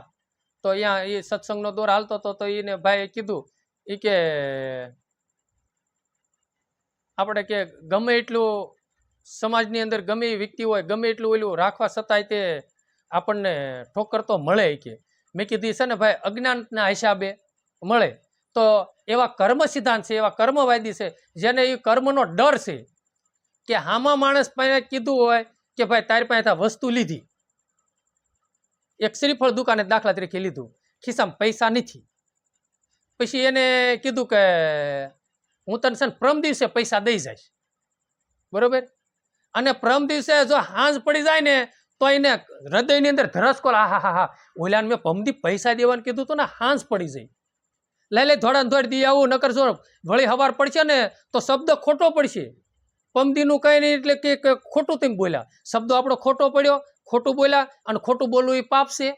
Speaker 1: તો અહીંયા એ સત્સંગનો દોર હાલતો હતો, તો એને ભાઈએ કીધું એ કે આપણે કે ગમે એટલું સમાજની અંદર ગમે એ વ્યક્તિ હોય, ગમે એટલું ઓલું રાખવા છતાંય તે આપણને ઠોકર તો મળે. કે મેં કીધું છે ને ભાઈ અજ્ઞાનના હિસાબે મળે. તો એવા કર્મ સિદ્ધાંત છે, એવા કર્મવાદી છે જેને એ કર્મનો ડર છે કે હામાં માણસ પાસે કીધું હોય કે ભાઈ તારી પાસે વસ્તુ લીધી, એક શ્રીફળ દુકાને દાખલા તરીકે લીધું, ખિસ્સામાં પૈસા નથી, પછી એને કીધું કે હું તને છે ને પ્રમ દિવસે પૈસા દઈ જઈશ, બરોબર. અને પ્રમ દિવસે જો હાંજ પડી જાય ને તો એને હૃદયની અંદર ધરસકો, હા ઓલાને મેં પમદી પૈસા દેવાનું કીધું તો ને હાંજ પડી જાય, લઈ ધોળા ધોડ દી આવું, નકર જો વળી હવાર પડશે ને તો શબ્દ ખોટો પડશે. પમદીનું કઈ નહીં, એટલે કે ખોટું તેમ બોલ્યા, શબ્દો આપણો ખોટો પડ્યો, ખોટું બોલ્યા, અને ખોટું બોલવું એ પાપ છે.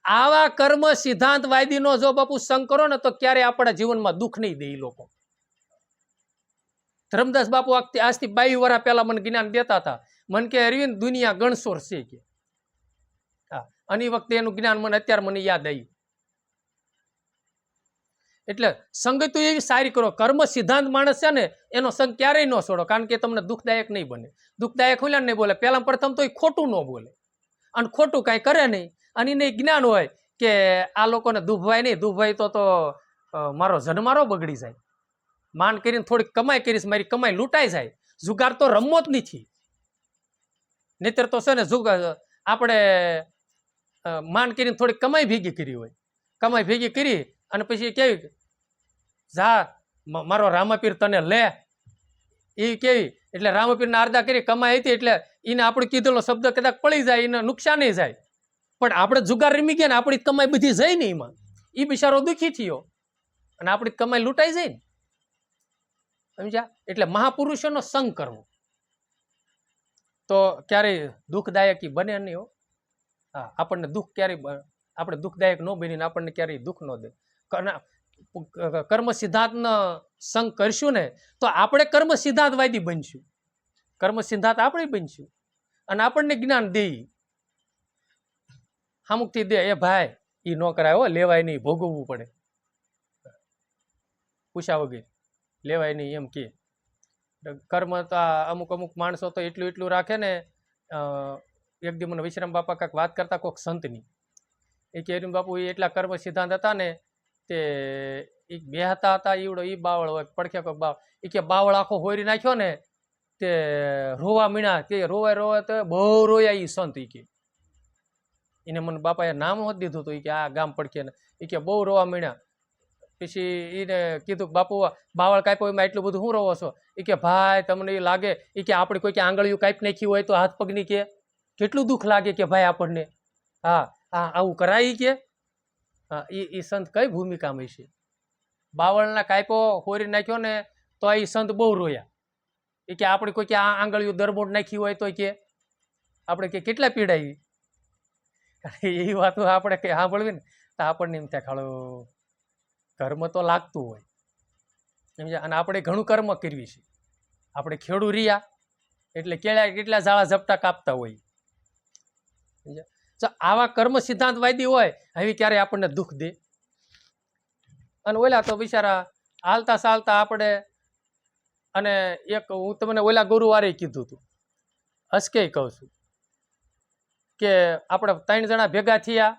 Speaker 1: આવા કર્મ સિદ્ધાંતવાદીનો જો બાપુ સંગ કરો ને તો ક્યારે આપણા જીવનમાં દુઃખ નહીં દે. એ લોકો ધર્મદાસ બાપુ આજથી 22 વર્ષ પહેલા મને જ્ઞાન દેતા હતા, મન કે અરવિંદ દુનિયા ગણસોર છે કે હા, અને એ વખતે એનું જ્ઞાન મને અત્યારે મને યાદ આવ્યું. એટલે સંગત એવી સારી કરો. કર્મ સિદ્ધાંત માણસ છે ને એનો સંગ ક્યારેય ન છોડો, કારણ કે તમને દુઃખદાયક નહીં બને. દુઃખદાયક હોય નહીં બોલે, પહેલા પ્રથમ તો એ ખોટું ન બોલે, અને ખોટું કાંઈ કરે નહીં, અને એને જ્ઞાન હોય કે આ લોકોને દુભવાય નહીં, દુભવાય તો મારો જન્મારો બગડી જાય. માંડ કરીને થોડીક કમાઈ કરીશ, મારી કમાઈ લૂંટાઈ જાય. જુગાર તો રમવો જ નથી, નહીતર તો છે ને આપણે માંડ કરીને થોડીક કમાઈ ભેગી કરી હોય, કમાઈ ભેગી કરી અને પછી કેવી જા મારો રામાપીર તને લે, એ કેવી એટલે રામાપીરના અરદા કરી કમાઈ હતી એટલે એને આપણે કીધેલો શબ્દ કદાચ પડી જાય, એને નુકસાન જાય. પણ આપણે જુગાર રમી ગયા ને આપણી કમાઈ બધી જાય ને, એમાં એ બિચારો દુઃખી થયો અને આપણી કમાઈ લૂંટાઈ જાય ને, સમજ્યા? એટલે મહાપુરુષોનો સંગ કરવો તો ક્યારેય દુઃખદાયકી બને નહીં હો. હા, આપણને દુઃખ ક્યારેય આપણે દુઃખદાયક ન બનીને આપણને ક્યારેય દુઃખ ન દે. કર્મ સિદ્ધાંતનો સંગ કરશું ને તો આપણે કર્મ સિદ્ધાંતવાદી બનશું, કર્મ સિદ્ધાંત આપણે બનશું અને આપણને જ્ઞાન દે. અમુકથી દે એ ભાઈ એ ન કરાય હો, લેવાય નહીં, ભોગવવું પડે, પૂછા વગર લેવાય નહીં એમ કે. કર્મ તો અમુક અમુક માણસો તો એટલું એટલું રાખે ને. એક દી મને વિશ્રામ બાપા કાંઈક વાત કરતા કોઈક સંતની, એ કે હરિમ બાપુ એ એટલા કર્મ સિદ્ધાંત હતા ને તે એ બેહતા હતા ઈવડો એ બાવળ હોય પડખે કોઈ બાવળ, એ કે બાવળ આખો હોરી નાખ્યો ને તે રોવા મીણા, તે રોવાય રોવાય તો બહુ રોયા એ સંત. એ કે એને મને બાપાએ નામ હોત દીધું હતું, એ કે આ ગામ પડખે ને, એ કે બહુ રોવા મીણા. પછી એને કીધું બાપુ બાવળ કાપ્યો એમાં એટલું બધું શું રોવો છો? એ કે ભાઈ તમને એ લાગે, એ કે આપણે કોઈ કે આંગળીઓ કાપી નાખી હોય તો હાથ પગની કે કેટલું દુઃખ લાગે કે ભાઈ આપણને. હા હા, આવું કરાય કે હા, એ સંત કઈ ભૂમિકામાં છે? બાવળના કાપ્યો હોરી નાખ્યો ને તો એ સંત બહુ રોયા. એ કે આપણે કોઈ કે આ આંગળીઓ દરબોડ નાખી હોય તો કે આપણે કે કેટલા પીડાવી. એ વાતો આપણે કે સાંભળવી ને તો આપણને એમ થાય ખાડો કર્મ તો લાગતું હોય સમજ્યા. અને આપણે ઘણું કર્મ કરવી છે. આપણે ખેડૂ રહ્યા એટલે કેટલા ઝાડા ઝપટા કાપતા હોય સમજ્યા. તો આવા કર્મ સિદ્ધાંતવાદી હોય હવે ક્યારે આપણને દુઃખ દે. અને ઓલા તો બિચારા હાલતા ચાલતા આપણે, અને એક હું તમને ઓલા ગુરુવારે કીધું હતું, હસકે કહું છું કે આપણે 3 જણા ભેગા થયા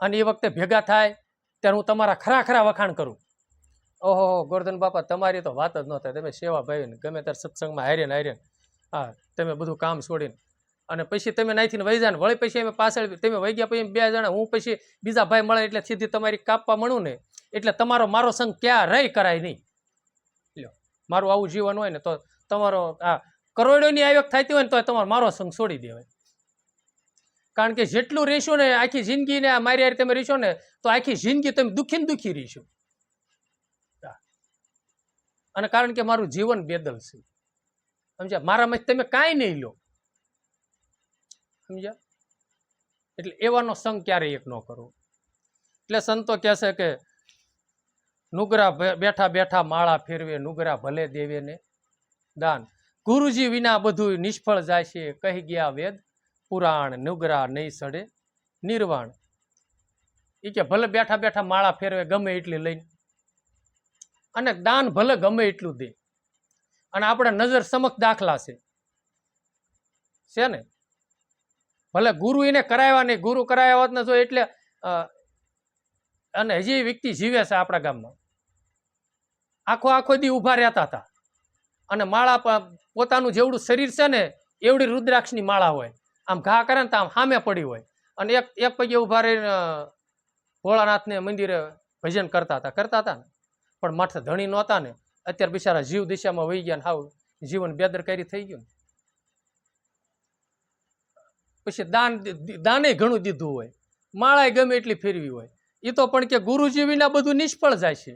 Speaker 1: અને એ વખતે ભેગા થાય ત્યારે હું તમારા ખરા ખરા વખાણ કરું. ઓહો ગોરધન બાપા તમારી તો વાત જ ન થાય, તમે સેવા ભાઈને ગમે ત્યારે સત્સંગમાં હાર્યા ને હાર્યા, હા તમે બધું કામ છોડીને અને પછી તમે નાહીને વહી જાય ને વળી પછી અમે પાછળ તમે વહી ગયા પછી 2 જણા હું પછી બીજા ભાઈ મળે એટલે સીધી તમારી કાપવા મળું ને એટલે તમારો મારો સંગ ક્યાં રહી કરાય નહીં. લ્યો મારું આવું જીવન હોય ને તો તમારો આ કરોડોની આવક થતી હોય ને તો તમારો મારો સંગ છોડી દેવાય. કારણ કે જેટલું રહેશો ને આખી જિંદગીને મારી યાર તમે રહેશો ને તો આખી જિંદગી તમે દુઃખી ને દુઃખી રહીશો. અને કારણ કે મારું જીવન બેદલ છે સમજ્યા, મારામાં તમે કાંઈ નહીં લો સમજ્યા. એટલે એવાનો સંગ ક્યારેય એક ન કરવો. એટલે સંતો કહે છે કે નુગરા બેઠા બેઠા માળા ફેરવે, નુગરા ભલે દેવે ને દાન, ગુરુજી વિના બધું નિષ્ફળ જાય છે, કહી ગયા વેદ પુરાણ, નુગરા નહીં સડે નિર્વાણ. એ કે ભલે બેઠા બેઠા માળા ફેરવે ગમે એટલી લઈને, અને દાન ભલે ગમે એટલું દે, અને આપણે નજર સમક્ષ દાખલા છે ને, ભલે ગુરુ એને કરાવ્યા નહીં, ગુરુ કરાવ્યા હોત ને જો એટલે અને હજી વ્યક્તિ જીવે છે આપણા ગામમાં, આખો દી ઊભા રહેતા હતા અને માળા પોતાનું જેવડું શરીર છે ને એવડી રુદ્રાક્ષની માળા હોય, આમ ઘા કરે ને તો આમ સામે પડી હોય, અને એક પગે ઊભા રહીને ભોળાનાથને મંદિરે ભજન કરતા હતા ને, પણ માથે ધણી નહોતા ને, અત્યારે બિચારા જીવ દિશામાં વહી ગયા ને હાવ જીવન બેદરકારી થઈ ગયું. પછી દાને ઘણું દીધું હોય, માળાએ ગમે એટલી ફેરવી હોય, એ તો પણ કે ગુરુજી વિના બધું નિષ્ફળ જાય છે.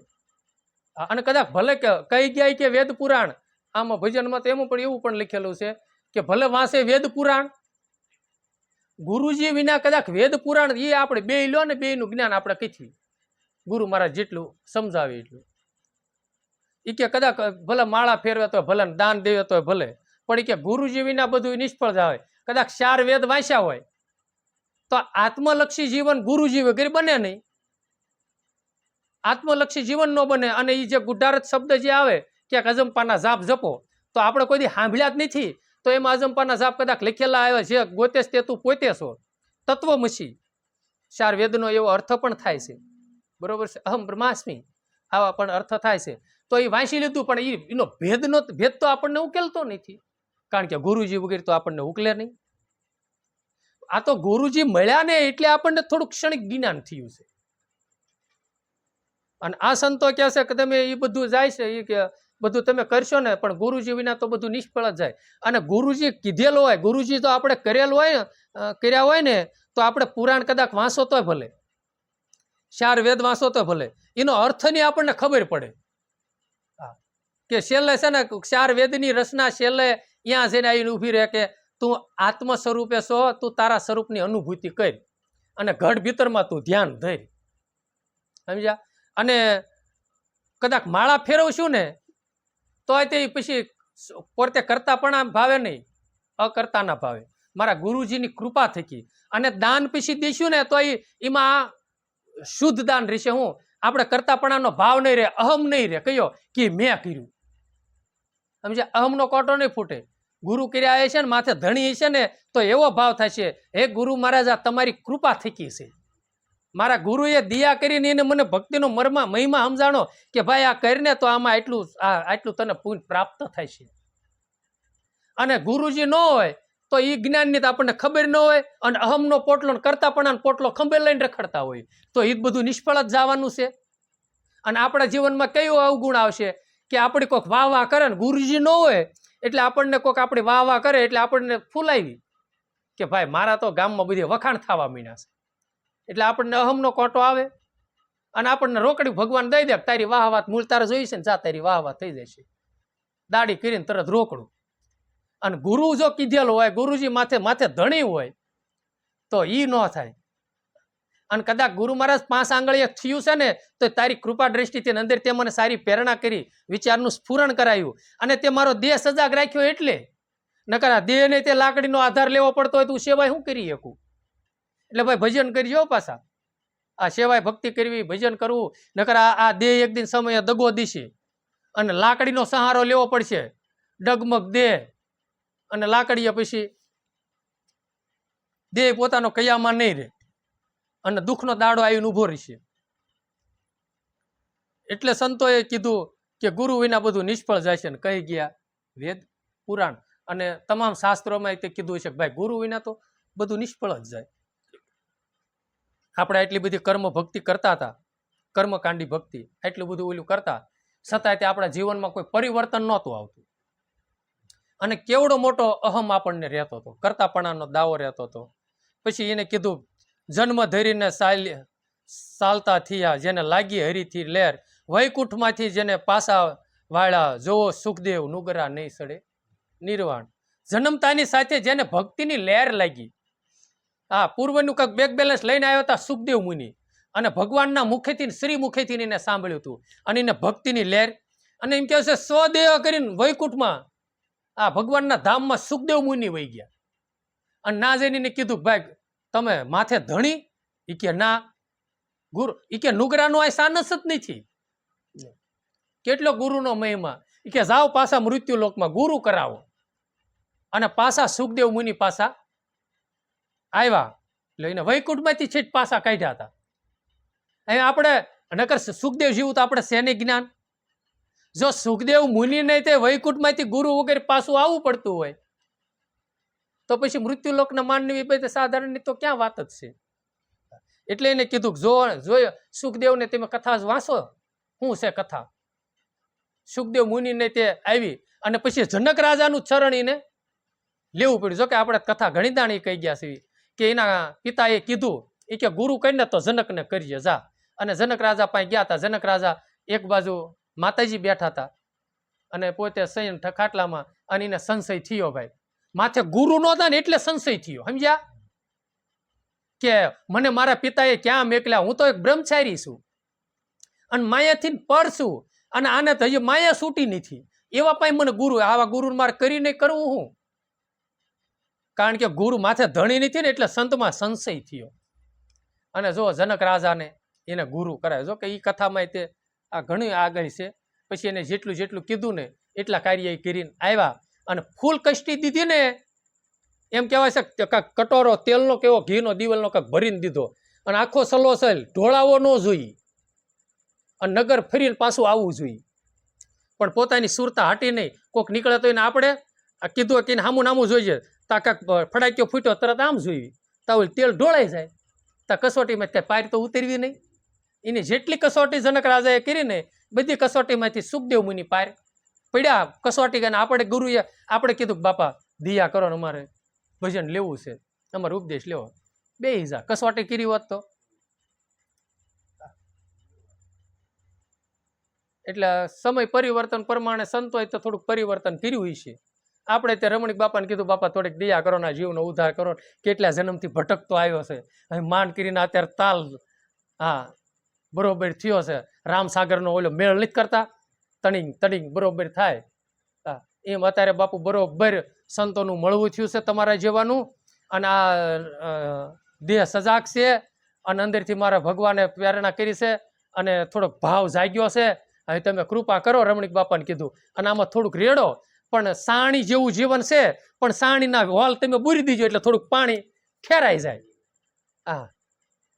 Speaker 1: અને કદાચ ભલે કહી ગયા કે વેદ પુરાણ, આમાં ભજનમાં તો એમાં પણ એવું પણ લખેલું છે કે ભલે વાંસે વેદ પુરાણ, ગુરુજી વિના કદાચ વેદ પુરાણ એ આપણે બે લો ને, બેનું જ્ઞાન આપણે કીધું ગુરુ મહારાજ જેટલું સમજાવે એટલું. એ કે કદાચ ભલે માળા ફેરવે તો ભલે, દાન દેવે તો ભલે, પણ કે ગુરુજી વિના બધું નિષ્ફળ જાય. કદાચ 4 વેદ વાંચ્યા હોય તો આત્મલક્ષી જીવન ગુરુજી વગેરે બને નહીં. આત્મલક્ષી જીવન ન બને. અને એ જે ગુઢારત શબ્દ જે આવે કે અજંપાના જાપ જપો, તો આપણે કોઈ દી સાંભળ્યા જ નથી. તો એમાં અજંપાના જાપ કદાચ લખેલા આવ્યા છે, ગોતે તે તું પોતે છો, તત્વમસી, 4 વેદનો એવો અર્થ પણ થાય છે. બરોબર છે, અહમ બ્રહ્માસ્મિ, આવા પણ અર્થ થાય છે. તો એ વાંચી લીધું, પણ એનો ભેદ તો આપણને ઉકેલતો નથી, કારણ કે ગુરુજી વગેરે તો આપણને ઉકલે નહીં. આ તો ગુરુજી મળ્યા ને એટલે આપણને થોડું ક્ષણિક જ્ઞાન થયું છે. અને આ સંતો કહે છે કે તમે એ બધું જાય છે, એ કે બધું તમે કરશો ને, પણ ગુરુજી વિના તો બધું નિષ્ફળ જ જાય. અને ગુરુજી કીધેલું હોય, ગુરુજી તો આપણે કરેલું હોય, કર્યા હોય ને, તો આપણે પુરાણ કદાચ વાંચો તોય ભલે, 4 વેદ વાંચો તો ભલે, એનો અર્થની આપણને ખબર પડે. કે છેલ્લે છે ને 4 વેદની રચના છેલ્લે ત્યાં જઈને આવીને ઊભી રહે કે તું આત્મ સ્વરૂપે છો, તું તારા સ્વરૂપની અનુભૂતિ કરી અને ઘડ ભીતરમાં તું ધ્યાન ધર. સમજ્યા? અને કદાચ માળા ફેરવશું ને તોય તે પછી પોતે કરતા પણ ભાવે નહીં, અકર્તા ના ભાવે. મારા ગુરુજીની કૃપા થકી. અને દાન પછી દઈશું ને તો એમાં શુદ્ધ દાન રહેશે. હું આપણે કરતાપણાનો ભાવ નહીં રહે, અહમ નહીં રહે. કયો કે મેં કર્યું. સમજ્યા? અહમનો કોટો નહીં ફૂટે. ગુરુ કર્યા છે ને માથે ધણી છે ને તો એવો ભાવ થાય છે, હે ગુરુ મહારાજ, આ તમારી કૃપા થકી છે. મારા ગુરુએ દિયા કરીને એને મને ભક્તિનો મહિમા સમજાણો કે ભાઈ આ કરીને તો આમાં આટલું તને પુણ્ય પ્રાપ્ત થાય છે. અને ગુરુજી ન હોય તો એ જ્ઞાનની તો આપણને ખબર ન હોય, અને અહમનો પોટલો કરતાપણાનો પોટલો ખંભે લઈને રખડતા હોય, તો એ બધું નિષ્ફળ જ જવાનું છે. અને આપણા જીવનમાં કયો અવગુણ આવશે કે આપણી કોઈક વાહ કરે ને ગુરુજી ન હોય એટલે આપણને કોઈક આપણી વાહ કરે એટલે આપણને ફૂલાવી કે ભાઈ મારા તો ગામમાં બધી વખાણ થવા માંડ્યા છે. એટલે આપણને અહમનો કોટો આવે અને આપણને રોકડી ભગવાન દઈ દે, તારી વાહ વાત મૂળ તારે જોઈ છે ને, જા તારી વાહ થઈ જશે, દાડી કરીને તરત રોકડું. અને ગુરુ જો કીધેલો હોય, ગુરુજી માથે ધણી હોય તો ઈ ન થાય. અને કદાચ ગુરુ મહારાજ 5 આંગળીએ થયું છે ને તો તારી કૃપા દ્રષ્ટિથી અંદર તે મને સારી પ્રેરણા કરી, વિચારનું સ્ફુરણ કરાયું, અને તે મારો દેહ સજાગ રાખ્યો. એટલે નકર આ દેહને તે લાકડીનો આધાર લેવો પડતો હોય તો સેવાય શું કરી શકું? એટલે ભાઈ ભજન કરજો પાછા. આ સેવાય ભક્તિ કરવી, ભજન કરવું. નકર આ દેહ એક દિન સમયે દગો દીશે અને લાકડીનો સહારો લેવો પડશે. ડગમગ દેહ અને લાકડીએ પછી દેહ પોતાનો કયામાં નહીં રહે અને દુઃખનો દાડો આવીને ઉભો રહેશે. એટલે સંતોએ કીધું કે ગુરુ વિના બધું નિષ્ફળ જાય છે. ને કહી ગયા વેદ પુરાણ અને તમામ શાસ્ત્રોમાં તે કીધું છે કે ભાઈ ગુરુ વિના તો બધું નિષ્ફળ જ જાય. આપણે એટલી બધી કર્મ ભક્તિ કરતા હતા, કર્મકાંડી ભક્તિ, એટલું બધું ઓલું કરતા છતાંય તે આપણા જીવનમાં કોઈ પરિવર્તન નહોતું આવતું. અને કેવડો મોટો અહમ આપણને રહેતો હતો, કરતાપણાનો દાવો રહેતો હતો. પછી એને કીધું જન્મ ધરીને ચાલતા થયા, જેને લાગી હરીથી લેર, વૈકુંઠમાંથી જેને પાસા વાળા, જોવો સુખદેવ નુગરા નહીં સડે નિર્વાણ. જન્મતાની સાથે જેને ભક્તિની લહેર લાગી. હા, પૂર્વનું કંઈક બેક બેલેન્સ લઈને આવ્યા હતા સુખદેવ મુનિ, અને ભગવાનના મુખેથી, શ્રી મુખેથી એને સાંભળ્યું હતું, અને એને ભક્તિની લહેર. અને એમ કહે છે સ્વદેહ કરીને વૈકુંઠમાં આ ભગવાનના ધામમાં સુખદેવ મુનિ વહી ગયા. અને ના જઈને કીધું ભાઈ તમે માથે ધણી? એ કે ના ગુરુ, એ કે નુગરાનો આ સાનસ જ નથી. કેટલો ગુરુનો મહિમા. એ કે જાઓ પાછા મૃત્યુ લોકમાં ગુરુ કરાવો. અને પાછા સુખદેવ મુનિ પાછા આવ્યા. એટલે એને વૈકુંઠમાંથી છેટ પાછા કાઢ્યા હતા. અહીં આપણે નકર સુખદેવ જેવું તો આપણે શેને જ્ઞાન? જો સુખદેવ મુનિ નહીં તે વૈકુંઠમાંથી ગુરુ વગેરે પાછું આવવું પડતું હોય તો પછી મૃત્યુલોકના માનવી બધે સાધારણની તો ક્યાં વાત જ છે. એટલે એને કીધું જો સુખદેવને તમે કથા જ વાંચો, શું છે કથા. સુખદેવ મુનિને તે આવી અને પછી જનક રાજાનું ચરણ એને લેવું પડ્યું. જો કે આપણે કથા ઘણી દાણી કહી ગયા છે કે એના પિતાએ કીધું એ કે ગુરુ કહીને તો જનકને કરીએ જા. અને જનક રાજા પાસે ગયા હતા. જનક રાજા એક બાજુ માતાજી બેઠા હતા અને પોતે સૈન ખાટલામાં, અને એને સંશય થયો ભાઈ, માથે ગુરુ નહોતા ને એટલે સંશય થયો. સમજ્યા કે મને મારા પિતાએ ક્યાં મેકલ્યા, હું તો એક બ્રહ્મચારી છું અને માયાથી પર છું, અને આને તો હજી માયા છૂટી નથી, એવા પાઈ મને ગુરુ, આવા ગુરુ મારે કરીને કરવું હું? કારણ કે ગુરુ માથે ધણી નથી ને એટલે સંતમાં સંશય થયો. અને જો જનક રાજાને એને ગુરુ કરાય. જો કે એ કથામાં તે આ ઘણી આગળ છે. પછી એને જેટલું જેટલું કીધું ને એટલા કાર્ય કરીને આવ્યા અને ફૂલ કષ્ટી દીધી ને, એમ કહેવાય છે કે કટોરો તેલનો કેવો ઘીનો દિવેલનો કાંક ભરીને દીધો અને આખો સલોસલ ઢોળાવો ન જોઈએ અને નગર ફરીને પાછું આવવું જોઈએ. પણ પોતાની સુરતા હાટી નહીં. કોઈક નીકળે તો એને આપણે આ કીધું કે હામું નામું જોઈએ, તા કાંક ફડાક્યો ફૂટ્યો તરત આમ જોઈએ, તા ઓલ તેલ ઢોળાઈ જાય. તા કસોટીમાં કાંઈ પાર તો ઉતરવી નહીં. એની જેટલી કસોટી જનક રાજાએ કરી ને બધી કસોટીમાંથી સુખદેવ મુનિ પાર પડ્યા. કસોટી અને આપણે ગુરુએ આપણે કીધું કે બાપા દિયા કરો ને અમારે ભજન લેવું છે, અમારે ઉપદેશ લેવો. બે જા કસોટી કરી હોત તો. એટલે સમય પરિવર્તન પ્રમાણે સંતોએ તો થોડુંક પરિવર્તન કર્યું છે. આપણે તે રમણીક બાપાને કીધું બાપા થોડીક દયા કરો ના જીવનો ઉદ્ધાર કરો. કેટલા જન્મથી ભટકતો આવ્યો છે, અહીં માંડ કરીને અત્યારે તાલ હા બરોબર થયો છે. રામસાગરનો ઓલો મેળ નથી કરતા, તણીંગ તણીંગ બરોબર થાય. એમ અત્યારે બાપુ બરોબર સંતોનું મળવું થયું છે તમારા જેવાનું. અને આ દેહ સજાગ છે અને અંદરથી મારા ભગવાને પ્રેરણા કરી છે અને થોડોક ભાવ જાગ્યો છે. હવે તમે કૃપા કરો રમણીક બાપાને કીધું. અને આમાં થોડુંક રેડો, પણ સાણી જેવું જીવન છે, પણ સાણીના હોલ તમે બુરી દીજો એટલે થોડુંક પાણી ખેરાઈ જાય. હા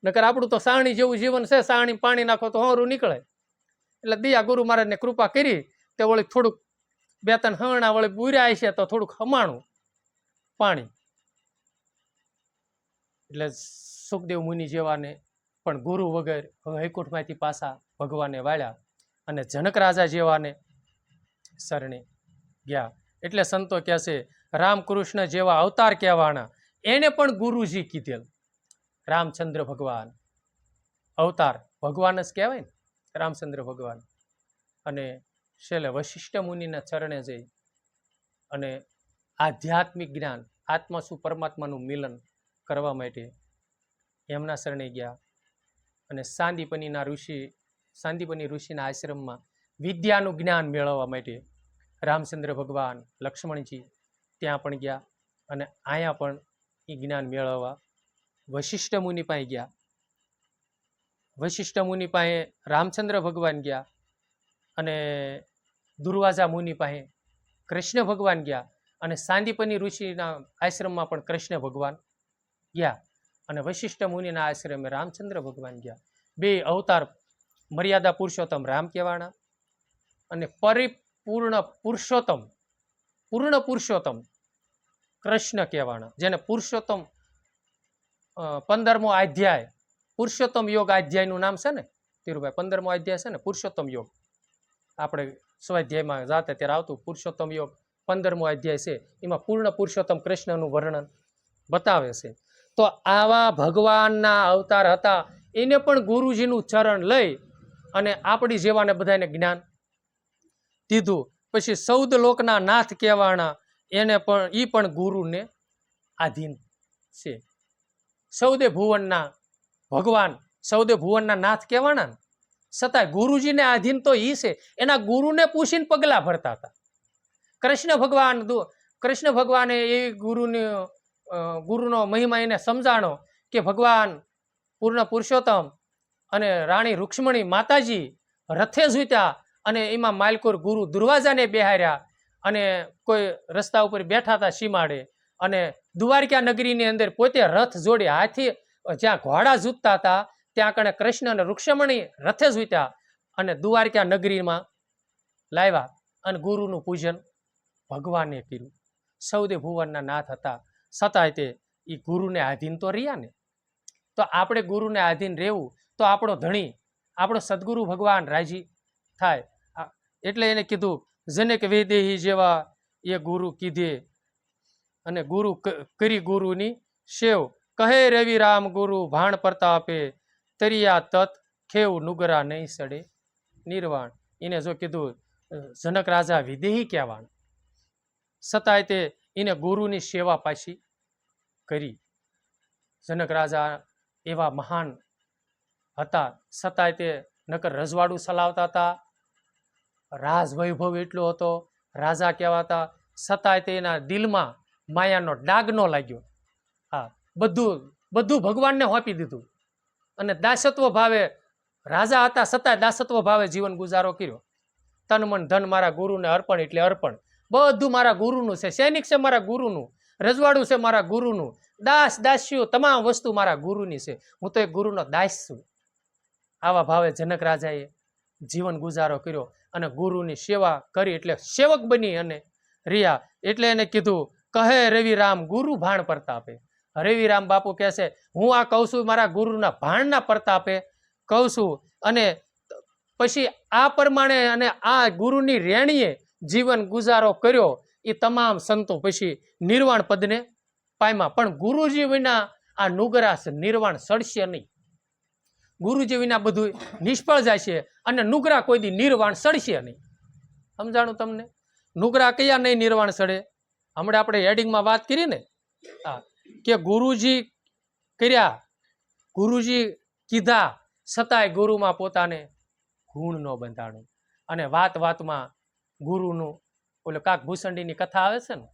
Speaker 1: નકર આપણું તો સાણી જેવું જીવન છે, સાણી પાણી નાખો તો હોરું નીકળે. એટલે દિયા ગુરુ મહારાજને કૃપા કરી તે વળી થોડુંક બે ત્રણ હમણાં વળી બુર્યા છે તો થોડુંક હમાણું પાણી. એટલે સુખદેવ મુનિ જેવાને પણ ગુરુ વગર વૈકુંઠમાંથી પાછા ભગવાને વાળ્યા અને જનક રાજા જેવાને શરણે ગયા. એટલે સંતો કહે છે રામકૃષ્ણ જેવા અવતાર કહેવાના એને પણ ગુરુજી કીધેલ. રામચંદ્ર ભગવાન અવતાર ભગવાન જ કહેવાય ને રામચંદ્ર ભગવાન. અને છેલ્લે વશિષ્ઠ મુનિના ચરણે જઈ અને આધ્યાત્મિક જ્ઞાન આત્મા શું પરમાત્માનું મિલન કરવા માટે એમના શરણે ગયા. અને સાંદીપની ઋષિના આશ્રમમાં વિદ્યાનું જ્ઞાન મેળવવા માટે રામચંદ્ર ભગવાન લક્ષ્મણજી ત્યાં પણ ગયા. અને અહીંયા પણ એ જ્ઞાન મેળવવા વશિષ્ઠ મુનિ પાસે ગયા. વશિષ્ઠ મુનિ પાસે રામચંદ્ર ભગવાન ગયા અને દુર્વાસા મુનિ પાસે કૃષ્ણ ભગવાન ગયા. અને સાંદીપની ઋષિના આશ્રમમાં પણ કૃષ્ણ ભગવાન ગયા. અને વશિષ્ઠ મુનિના આશ્રમે રામચંદ્ર ભગવાન ગયા. બે અવતાર મર્યાદા પુરુષોત્તમ રામ કહેવાના અને પરિપૂર્ણ પુરુષોત્તમ પૂર્ણ પુરુષોત્તમ કૃષ્ણ કહેવાના. જેને પુરુષોત્તમ 15મો અધ્યાય પુરુષોત્તમ યોગ અધ્યાયનું નામ છે ને ધીરુભાઈ. 15મો અધ્યાય છે ને પુરુષોત્તમ યોગ. આપણે સ્વાધ્યાયમાં જાતે ત્યારે આવતું પુરુષોત્તમ યોગ 15મો અધ્યાય છે. એમાં પૂર્ણ પુરુષોત્તમ કૃષ્ણનું વર્ણન બતાવે છે. તો આવા ભગવાનના અવતાર હતા. એને પણ ગુરુજીનું ચરણ લઈ અને આપણી જેવાને બધાને જ્ઞાન દીધું. પછી 14 લોકના નાથ કહેવાના એને પણ એ પણ ગુરુને આધીન છે. 14 ભુવનના ભગવાન 14 ભુવનના નાથ કહેવાના ને છતાંય ગુરુજીને આધીન તો એ છે. એના ગુરુને પૂછીને પગલા ભરતા હતા. કૃષ્ણ ભગવાને એ ગુરુનો મહિમા એને સમજાણો કે ભગવાન પૂર્ણ પુરુષોત્તમ અને રાણી રૂક્ષ્મણી માતાજી રથે જૂત્યા અને એમાં માલકોર ગુરુ દુર્વાસાને બેહાર્યા અને કોઈ રસ્તા ઉપર બેઠા હતા સીમાડે અને દ્વારકા નગરીની અંદર પોતે રથ જોડી હાથી જ્યાં ઘોડા જૂતતા હતા ત્યાં કણે કૃષ્ણ અને રૂક્ષ્મણી રથે જૂત્યા અને દ્વારકા નગરીમાં લાવ્યા અને ગુરુનું પૂજન ભગવાને કર્યું. 14 ભુવનના નાથ હતા છતાંય તે એ ગુરુને આધીન તો રહ્યા ને. તો આપણે ગુરુને આધીન રહેવું તો આપણો ધણી આપણો સદગુરુ ભગવાન રાજી થાય. એટલે એને કીધું જનક વૈદેહી જેવા એ ગુરુ કીધે અને ગુરુ કરી ગુરુની સેવ કહે રવિ રામ ગુરુ ભાણ પ્રતાપે તરિયા તત ખેવ નુગરા નહીં સડે નિર્વાણ. એને જો કીધું જનક રાજા વિદેહી કહેવાણ છતાંય તે એને ગુરુની સેવા પાછી કરી. જનક રાજા એવા મહાન હતા છતાંય તે નકર રજવાડું ચલાવતા હતા. રાજ વૈભવ એટલો હતો રાજા કહેવાતા, છતાંય તેના દિલમાં માયાનો ડાગ ન લાગ્યો. હા, બધું ભગવાનને સોંપી દીધું અને દાસત્વ ભાવે રાજા હતા, છતાંય દાસત્વ ભાવે જીવન ગુજારો કર્યો. તન મન ધન મારા ગુરુને અર્પણ એટલે અર્પણ. બધું મારા ગુરુનું છે. સૈનિક છે મારા ગુરુનું, રજવાડું છે મારા ગુરુનું, દાસ દાસીઓ તમામ વસ્તુ મારા ગુરુની છે. હું તો એક ગુરુનો દાસ છું. આવા ભાવે જનક રાજાએ જીવન ગુજારો કર્યો અને ગુરુની સેવા કરી એટલે સેવક બની અને રહ્યા. એટલે એને કીધું, કહે રવિરામ ગુરુ ભાણ પ્રતાપે. રવિરામ બાપુ કહે છે, હું આ કહું છું મારા ગુરુના ભાણના પ્રતાપે કહું છું. અને પછી આ પ્રમાણે અને આ ગુરુની રેણીએ જીવન ગુજારો કર્યો. એ તમામ સંતો પછી નિર્વાણ પદને પામ્યા. પણ ગુરુજી વિના આ નુગરા નિર્વાણ સડશે નહીં. ગુરુજી વિના બધું નિષ્ફળ જાય છે અને નુગરા કોઈ દી નિર્વાણ સડશે નહીં. સમજાણું તમને? નુગરા કયા નહીં નિર્વાણ સડે? હમણાં આપણે હેડિંગમાં વાત કરી ને, હા, કે ગુરુજી કર્યા, ગુરુજી કીધા, છતાંય ગુરુમાં પોતાને ગુણ ન બંધાણું. અને વાત વાતમાં ગુરુનું ઓલો કાક ભૂસંડીની કથા આવે છે ને,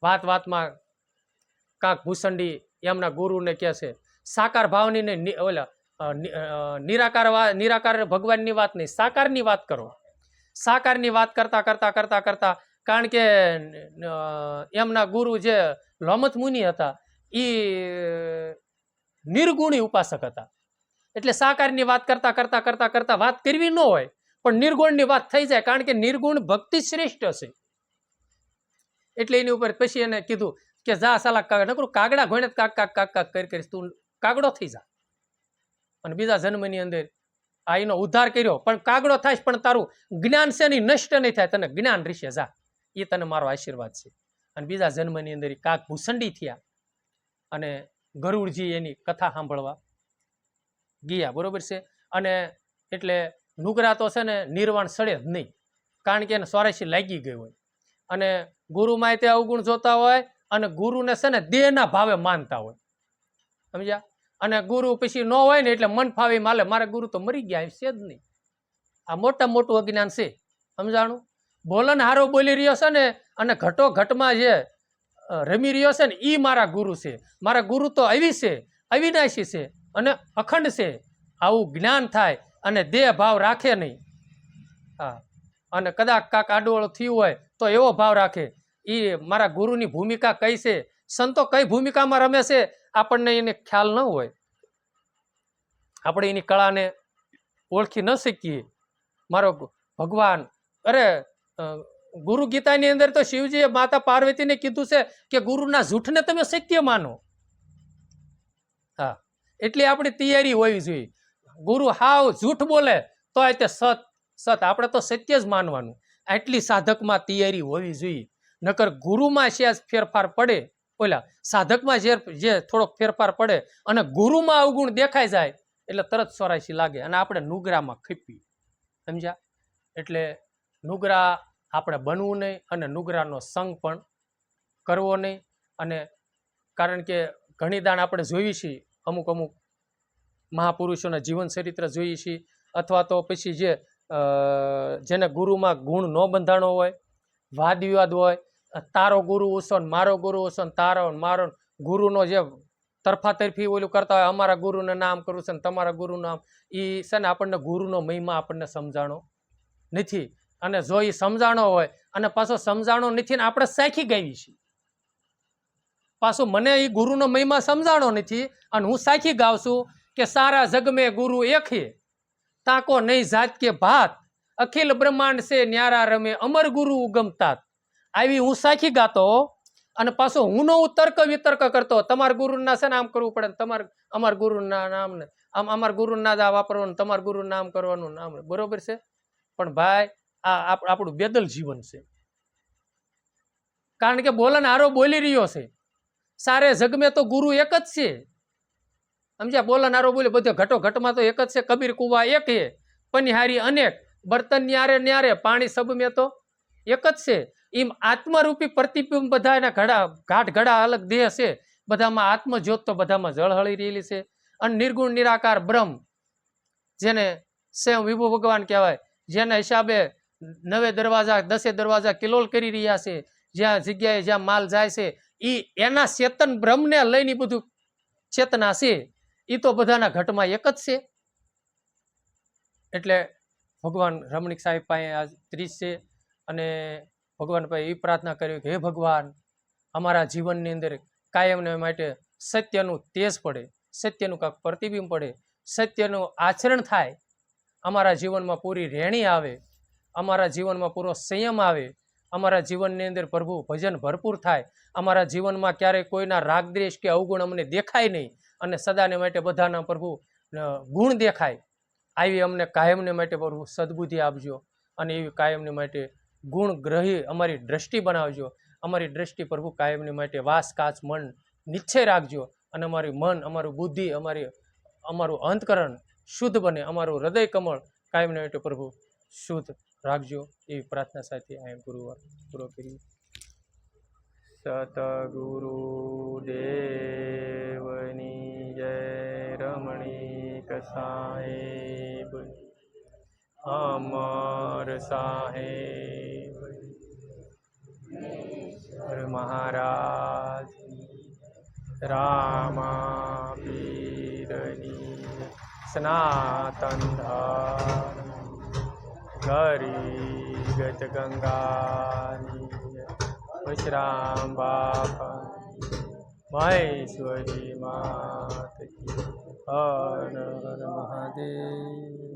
Speaker 1: વાત વાતમાં કાક ભૂસંડી એમના ગુરુને કહે છે, સાકાર ભાવની ને ઓલા નિરાકાર ભગવાનની વાત નહીં, સાકારની વાત કરો. સાકારની વાત કરતા કરતા કરતા કરતા, કારણ કે એમના ગુરુ જે લોમત મુનિ હતા એ નિર્ગુણી ઉપાસક હતા. એટલે સાકારની વાત કરતા કરતા કરતા કરતા વાત કરવી ન હોય પણ નિર્ગુણની વાત થઈ જાય, કારણ કે નિર્ગુણ ભક્તિ શ્રેષ્ઠ છે. એટલે એની ઉપર પછી એને કીધું કે જા સાલા નકરું કાગડા ઘોણે કાક કાક કાક કાક કરી કરીશ, તું કાગડો થઈ જા. અને બીજા જન્મની અંદર આ એનો ઉદ્ધાર કર્યો. પણ કાગડો થાય પણ તારું જ્ઞાન છે નહીં, નષ્ટ નહીં થાય, તને જ્ઞાન રહેશે, જા, એ તને મારો આશીર્વાદ છે. અને બીજા જન્મની અંદર કાક ભૂસંડી થયા અને ગરુડજી એની કથા સાંભળવા ગયા. બરોબર છે? અને એટલે નુગરા તો છે ને નિર્વાણ સડે જ નહીં, કારણ કે એને 84 લાગી ગઈ હોય અને ગુરુમાં તે અવગુણ જોતા હોય અને ગુરુને છે ને દેહના ભાવે માનતા હોય. સમજ્યા? અને ગુરુ પછી ન હોય ને એટલે મન ફાવી માલે, મારે ગુરુ તો મરી ગયા છે જ નહીં. આ મોટું અજ્ઞાન છે. સમજાણું? બોલન હારો બોલી રહ્યો છે ને અને ઘટો ઘટમાં જે રમી રહ્યો છે ને એ મારા ગુરુ છે. મારા ગુરુ તો આવી છે, અવિનાશી છે અને અખંડ છે. આવું જ્ઞાન થાય અને દેહ ભાવ રાખે નહીં. હા, અને કદાચ કાક આડોળ થયું હોય તો એવો ભાવ રાખે, એ મારા ગુરુની ભૂમિકા કઈ છે, સંતો કઈ ભૂમિકામાં રમે છે, આપણને એને ખ્યાલ ન હોય, આપણે એની કળાને ઓળખી ન શકીએ. મારો ભગવાન, અરે ગુરુ ગીતાની અંદર તો શિવજીએ માતા પાર્વતીને કીધું છે કે ગુરુના જૂઠને તમે સત્ય માનો. હા, એટલે આપણી તૈયારી હોવી જોઈએ. ગુરુ હાવ જૂઠ બોલે તો તે સત આપણે તો સત્ય જ માનવાનું. આટલી સાધકમાં તૈયારી હોવી જોઈએ. નકર ગુરુમાં છે ફેરફાર પડે, ઓલા સાધકમાં જે થોડોક ફેરફાર પડે અને ગુરુમાં અવગુણ દેખાઈ જાય એટલે તરત 84 લાગે અને આપણે નુગરામાં ખપી. સમજ્યા? એટલે નુગરા આપણે બનવું નહીં અને નુગરાનો સંગ પણ કરવો નહીં. અને કારણ કે ઘણી દાણ આપણે જોઈએ છીએ, અમુક મહાપુરુષોના જીવન ચરિત્ર જોઈએ છીએ, અથવા તો પછી જેને ગુરુમાં ગુણ ન બંધાણો હોય, વાદ વિવાદ હોય, તારો ગુરુ ઓછો ને મારો ગુરુ ઓછો ને તારો મારો, ગુરુનો જે તરફાતરફી ઓલું કરતા હોય, અમારા ગુરુને નામ કરવું છે ને તમારા ગુરુનું નામ, એ છે ને આપણને ગુરુનો મહિમા આપણને સમજાણો નથી. અને જો એ સમજાણો હોય અને પાછો સમજાણો નથી ને આપણે સાખી ગાવી છીએ, પાછું મને એ ગુરુનો મહિમા સમજાણો નથી અને હું સાખી ગાઉં છું કે સારા જગ મેં ગુરુ એક હે, તાકો નહીં જાત કે ભાત, અખિલ બ્રહ્માંડ છે ન્યારા રમે, અમર ગુરુ ઉગમતાત. આવી હું સાખી ગાતો અને પાછો હું તર્ક વિતર્ક કરતો, તમારા ગુરુના છે ને આમ કરવું પડે, અમારા ગુરુના નામ ને અમારા ગુરુના જ આ વાપરવાનું, તમારા ગુરુનું નામ કરવાનું નામ. બરોબર છે? પણ ભાઈ આ આપણું બેદલ જીવન છે. કારણ કે બોલન હારો બોલી રહ્યો છે, સારે જગમે તો ગુરુ એક જ છે. સમજ્યા? બોલન હારો બોલે બધો ઘટો ઘટમાં તો એક જ છે. કબીર કુવા એક હે, પનિહારી અનેક, બર્તન ન્યારે ન્યારે, પાણી સબ મેં તો એક જ છે. એમ આત્મરૂપી પ્રતિબિંબ બધાના ઘાટ ઘડા અલગ દેહ છે, બધામાં આત્મજ્યોત તો બધામાં જળહળી રહેલી છે. અને નિર્ગુણ નિરાકાર બ્રહ્મ, જેને સ્વયં વિભુ ભગવાન કહેવાય, જેના હિસાબે 9 દરવાજા 10 દરવાજા કિલોલ કરી રહ્યા છે, જ્યાં જગ્યાએ જ્યાં માલ જાય છે એના ચેતન બ્રહ્મને લઈને બધું ચેતના છે, એ તો બધાના ઘટમાં એક જ છે. એટલે ભગવાન રમણીક સાહેબ પાસે આજ 30 છે અને ભગવાન પાસે એ પ્રાર્થના કરી કે હે ભગવાન, અમારા જીવનની અંદર કાયમને માટે સત્યનું તેજ પડે, સત્યનું કાંક પ્રતિબિંબ પડે, સત્યનું આચરણ થાય, અમારા જીવનમાં પૂરી રેણી આવે, અમારા જીવનમાં પૂરો સંયમ આવે, અમારા જીવનની અંદર પ્રભુ ભજન ભરપૂર થાય, અમારા જીવનમાં ક્યારેય કોઈના રાગદ્વેષ કે અવગુણ અમને દેખાય નહીં અને સદાને માટે બધાના પ્રભુ ગુણ દેખાય. આવી અમને કાયમને માટે પ્રભુ સદબુદ્ધિ આપજો અને એવી કાયમને માટે ગુણ ગ્રહી અમારી દ્રષ્ટિ બનાવજો. અમારી દ્રષ્ટિ પ્રભુ કાયમને માટે વાસ કાચ મન નિશ્ચય રાખજો અને અમારી મન, અમારું બુદ્ધિ, અમારું અંતકરણ શુદ્ધ બને, અમારું હૃદય કમળ કાયમને માટે પ્રભુ શુદ્ધ રાખજો. એવી પ્રાર્થના સાથે આ ગુરુવાર પૂરો કરી. સતગુરુ દેવની જય. રમણીક સાહેબ, અમર સાહેબ મહારાજ, રામા પીરની સનાતન ધર્મ, ગરીગત ગંગાની વિશ્રામ બાપા મહેશ્વરી માત કી. હર હર મહાદેવ.